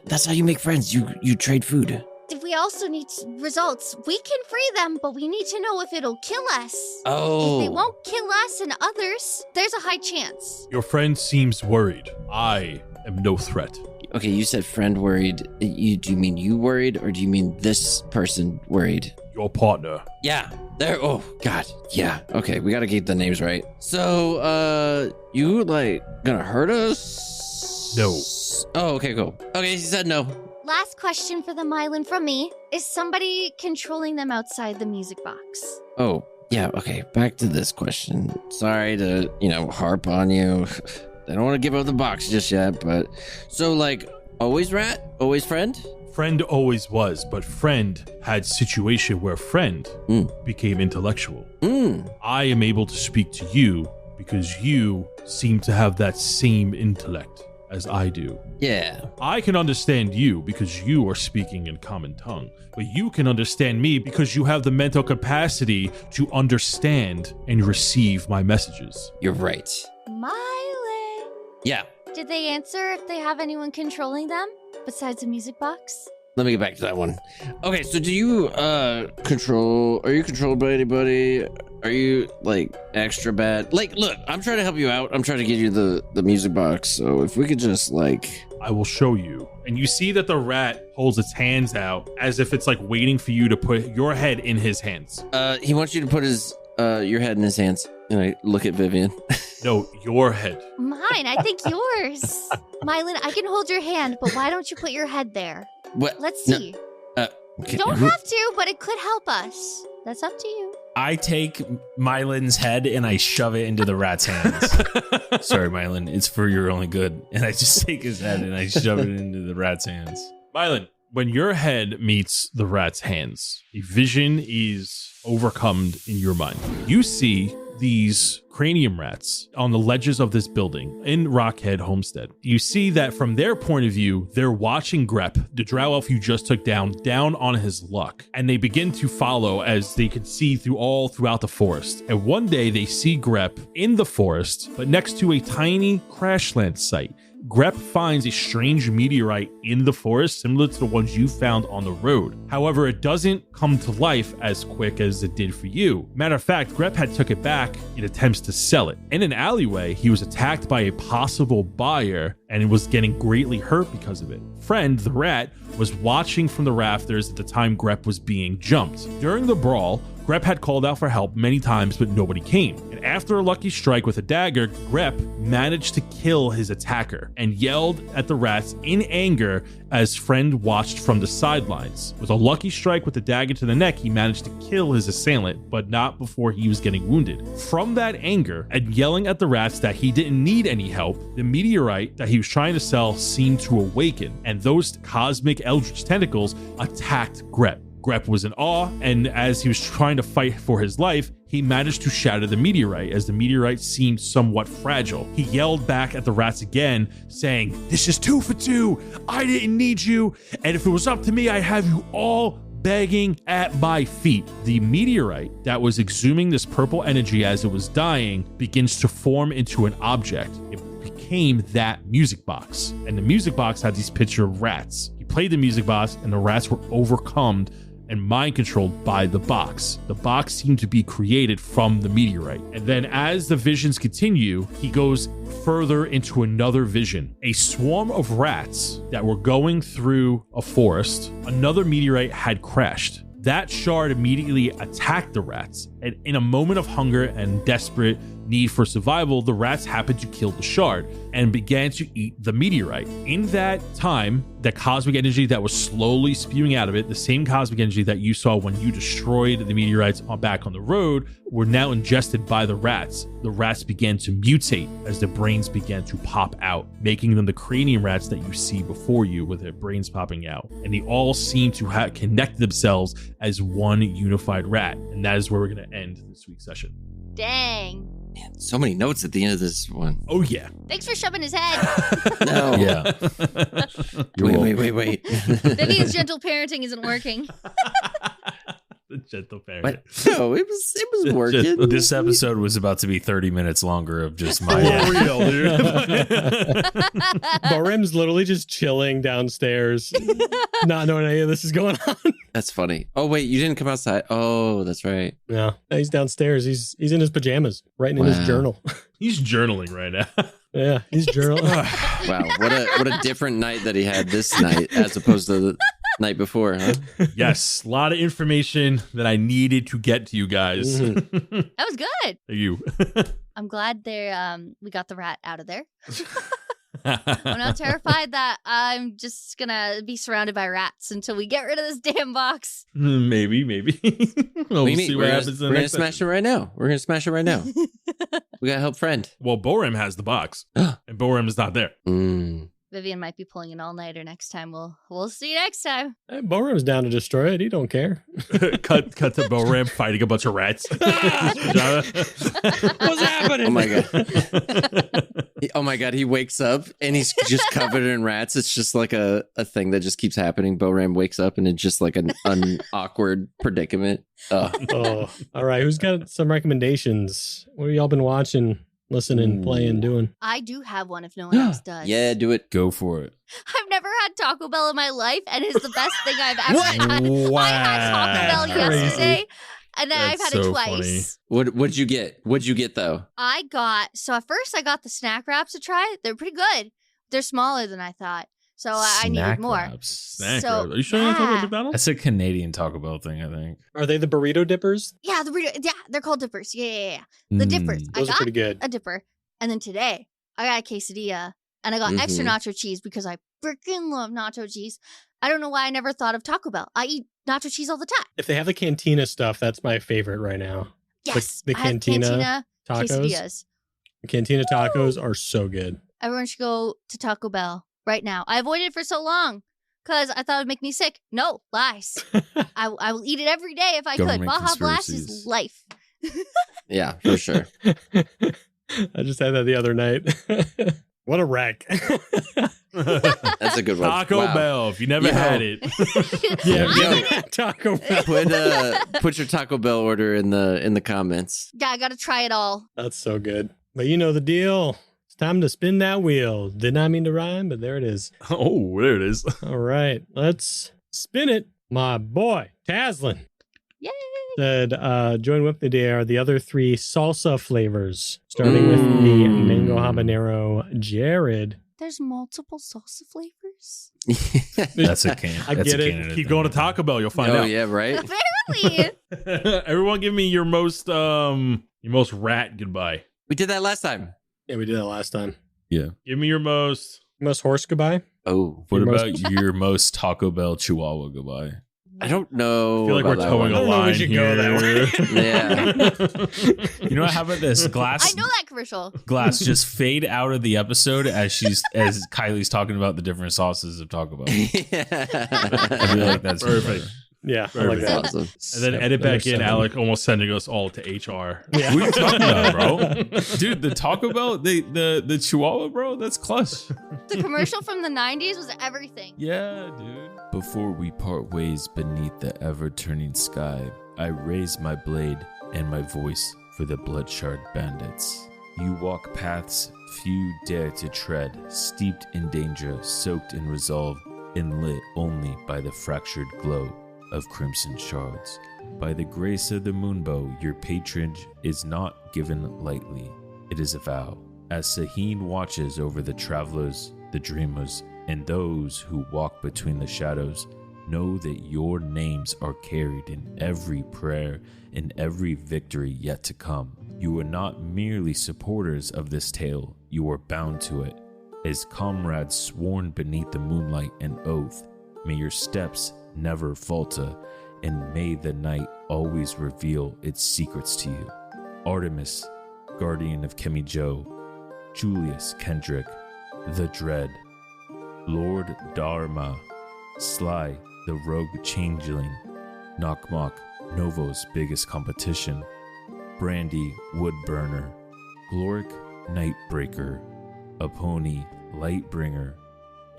that's how you make friends. You trade food. We also need results. We can free them, but we need to know if it'll kill us. Oh. If they won't kill us and others, there's a high chance. Your friend seems worried. I am no threat. Okay, you said Friend worried. Do you mean you worried, or do you mean this person worried? Your partner. Yeah. There. Oh god. Yeah. Okay, we gotta keep the names right. So, you like gonna hurt us? No. Oh, okay, cool. Okay, he said no. Last question for the Myelin from me. Is somebody controlling them outside the music box? Oh, yeah, okay. Back to this question. Sorry to, harp on you. I don't want to give up the box just yet, but... So, like, always rat? Always friend? Friend always was, but Friend had situation where Friend became intellectual. I am able to speak to you because you seem to have that same intellect as I do. Yeah. I can understand you because you are speaking in common tongue, but you can understand me because you have the mental capacity to understand and receive my messages. You're right. Myelin. Yeah. Did they answer if they have anyone controlling them besides the music box? Let me get back to that one. Okay, so do you, are you controlled by anybody? Are you, like, extra bad? Like, look, I'm trying to help you out. I'm trying to get you the music box. So if we could just, like... I will show you. And you see that the rat holds its hands out as if it's, like, waiting for you to put your head in his hands. He wants you to put your head in his hands. And I look at Vivien. No, your head. Mine, I think yours. Myelin, I can hold your hand, but why don't you put your head there? What? Let's see. Okay. You don't have to, but it could help us. That's up to you. I take Myelin's head and I shove it into the rat's hands. Sorry, Myelin, it's for your only good. And I just take his head and I shove it into the rat's hands. Myelin, when your head meets the rat's hands, a vision is overcome in your mind. You see these cranium rats on the ledges of this building in Rockhead Homestead. You see that from their point of view, they're watching Grep, the drow elf you just took down on his luck. And they begin to follow as they can see throughout the forest. And one day they see Grep in the forest, but next to a tiny crashland site. Grep finds a strange meteorite in the forest similar to the ones you found on the road. However, it doesn't come to life as quick as it did for you. Matter of fact, Grep had took it back in attempts to sell it. In an alleyway, he was attacked by a possible buyer and was getting greatly hurt because of it. Friend, the rat, was watching from the rafters at the time Grep was being jumped. During the brawl, Grep had called out for help many times, but nobody came. And after a lucky strike with a dagger, Grep managed to kill his attacker and yelled at the rats in anger as Friend watched from the sidelines. With a lucky strike with the dagger to the neck, he managed to kill his assailant, but not before he was getting wounded. From that anger and yelling at the rats that he didn't need any help, the meteorite that he was trying to sell seemed to awaken, and those cosmic eldritch tentacles attacked Grep. Grep was in awe, and as he was trying to fight for his life, he managed to shatter the meteorite as the meteorite seemed somewhat fragile. He yelled back at the rats again, saying, "This is 2 for 2. I didn't need you, and if it was up to me, I'd have you all begging at my feet. The meteorite that was exhuming this purple energy as it was dying begins to form into an object. It became that music box. And the music box had these picture of rats. You played the music box and the rats were overcome and mind controlled by the box. The box seemed to be created from the meteorite. And then as the visions continue, he goes further into another vision. A swarm of rats that were going through a forest. Another meteorite had crashed. That shard immediately attacked the rats. And in a moment of hunger and desperate need for survival, the rats happened to kill the shard and began to eat the meteorite. In that time, the cosmic energy that was slowly spewing out of it, the same cosmic energy that you saw when you destroyed the meteorites back on the road, were now ingested by the rats. The rats began to mutate as their brains began to pop out, making them the cranium rats that you see before you with their brains popping out. And they all seem to have connected themselves as one unified rat. And that is where we're going to end this week's session. Dang. Man, so many notes at the end of this one. Oh, yeah. Thanks for shoving his head. No. Yeah. Wait. Vivien's gentle parenting isn't working. The gentle parent. What? No, it was working. This episode was about to be 30 minutes longer of just my For real, dude. Boram's literally just chilling downstairs, not knowing any of this is going on. That's funny. Oh, wait, you didn't come outside. Oh, that's right. Yeah, he's downstairs. He's in his pajamas, writing in his journal. He's journaling right now. Yeah, he's journaling. Wow, what a different night that he had this night as opposed to the night before, huh? Yes, a lot of information that I needed to get to you guys. Mm-hmm. That was good. You. I'm glad we got the rat out of there. I'm not terrified that I'm just gonna be surrounded by rats until we get rid of this damn box. Maybe. We'll see what happens. We're gonna smash it right now. We gotta help friend. Well, Boram has the box, and Boram is not there. Vivien might be pulling an all-nighter next time. We'll see you next time. Hey, Boram's down to destroy it. He don't care. cut to Boram fighting a bunch of rats. What's happening? Oh my god, he wakes up and he's just covered in rats. It's just like a thing that just keeps happening. Boram wakes up and it's just like an awkward predicament. Oh, all right. Who's got some recommendations? What have y'all been watching, listening, playing, doing? I do have one if no one else does. Yeah, do it. Go for it. I've never had Taco Bell in my life, and it's the best thing I've ever had. Wow. I had Taco Bell Crazy. yesterday, and then That's I've had it so twice. What'd you get? What'd you get though? So at first I got the snack wraps to try. They're pretty good. They're smaller than I thought. So I needed more. Snack So, wraps. Are you sure you're talking about yeah. McDonald's? That's a Canadian Taco Bell thing, I think. Are they the burrito dippers? Yeah, they're called dippers. Yeah. The dippers. I Those are got pretty good. a dipper. And then today, I got a quesadilla. And I got extra nacho cheese because I freaking love nacho cheese. I don't know why I never thought of Taco Bell. I eat nacho cheese all the time. If they have the cantina stuff, that's my favorite right now. Yes. The I have cantina tacos. quesadillas. The cantina tacos are so good. Everyone should go to Taco Bell right now. I avoided it for so long because I thought it would make me sick. No, lies. I will eat it every day if I could. Government Baja Blast conspiracies. is life. Yeah, for sure. I just had that the other night. What a wreck. That's a good one. Taco Wow. Bell. If you never had it. Yeah, Taco Bell. Put your Taco Bell order in the comments. Yeah, I got to try it all. That's so good. But you know the deal. It's time to spin that wheel. Did not mean to rhyme, but there it is. Oh, there it is. All right, let's spin it. My boy, Taslin. Yay! Said, join with me there are the other three salsa flavors, starting with the mango habanero. Jared. There's multiple salsa flavors? That's a can. I that's get a it. Canada Keep thing, going to I think. Taco Bell. You'll find Oh out. yeah, right. Apparently. Everyone give me your most rat goodbye. We did that last time. Yeah, we did that last time. Yeah. Give me your most. Most horse goodbye. Oh, What Your most- about your most Taco Bell Chihuahua goodbye? I don't know. I feel like we're about that towing one. a I don't know if we line should here. go that Yeah. You know, how about this glass? I know that commercial. Glass just fade out of the episode as Kylie's talking about the different sauces of Taco Bell. I feel like that's Perfect. Yeah, I like Perfect. that. Awesome. And then edit back in Alec almost sending us all to HR. Yeah. What are you talking about, bro? Dude, the Taco Bell, the Chihuahua, bro, that's clutch. The commercial from the 90s was everything. Yeah, dude. Before we part ways beneath the ever-turning sky, I raise my blade and my voice for the bloodshard bandits. You walk paths few dare to tread, steeped in danger, soaked in resolve, and lit only by the fractured glow of crimson shards. By the grace of the moonbow, your patronage is not given lightly. It is a vow. As Sahin watches over the travelers, the dreamers, and those who walk between the shadows, know that your names are carried in every prayer and every victory yet to come. You are not merely supporters of this tale, you are bound to it. As comrades sworn beneath the moonlight and oath, may your steps never falter, and may the night always reveal its secrets to you. Artemis, guardian of Kemijo, Julius Kendrick, the Dread, Lord Dharma, Sly, the rogue changeling, Knockmock, Novo's biggest competition, Brandy, Woodburner, Gloric, Nightbreaker, Aponi, Lightbringer,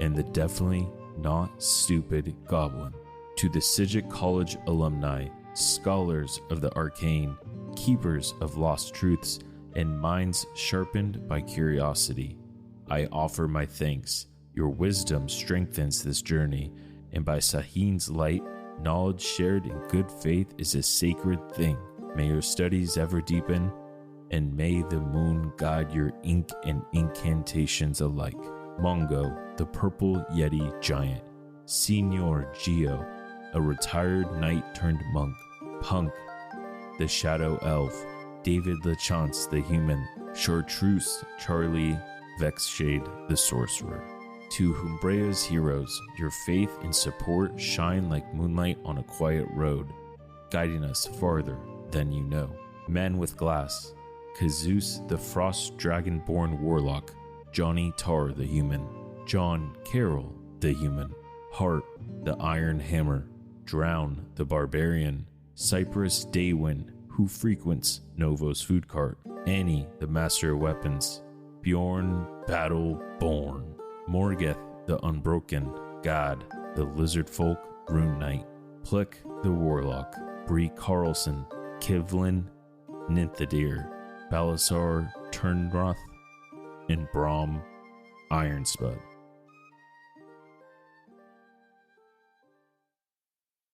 and the definitely not stupid Goblin. To the Sijic College alumni, scholars of the Arcane, keepers of lost truths, and minds sharpened by curiosity, I offer my thanks. Your wisdom strengthens this journey, and by Sahin's light, knowledge shared in good faith is a sacred thing. May your studies ever deepen, and may the moon guide your ink and incantations alike. Mongo, the purple Yeti giant, Signor Geo, a retired knight turned monk, Punk, the shadow elf, David LeChance the human, Chartreuse Charlie, Vexshade the sorcerer. To Humbrea's heroes, your faith and support shine like moonlight on a quiet road, guiding us farther than you know. Men with Glass, Kaz'il the frost dragon-born warlock, Johnny Tar the human, John Carroll the human, Hart the iron hammer, Drown the barbarian, Cypress Daywind who frequents Novo's food cart, Annie the master of weapons, Bjorn Battle Born, Morgeth the unbroken, God the lizard folk rune knight, Plick the warlock, Bree Carlson, Kivlin Nymphadeer, Balasar Turnroth, and Brom Ironspud.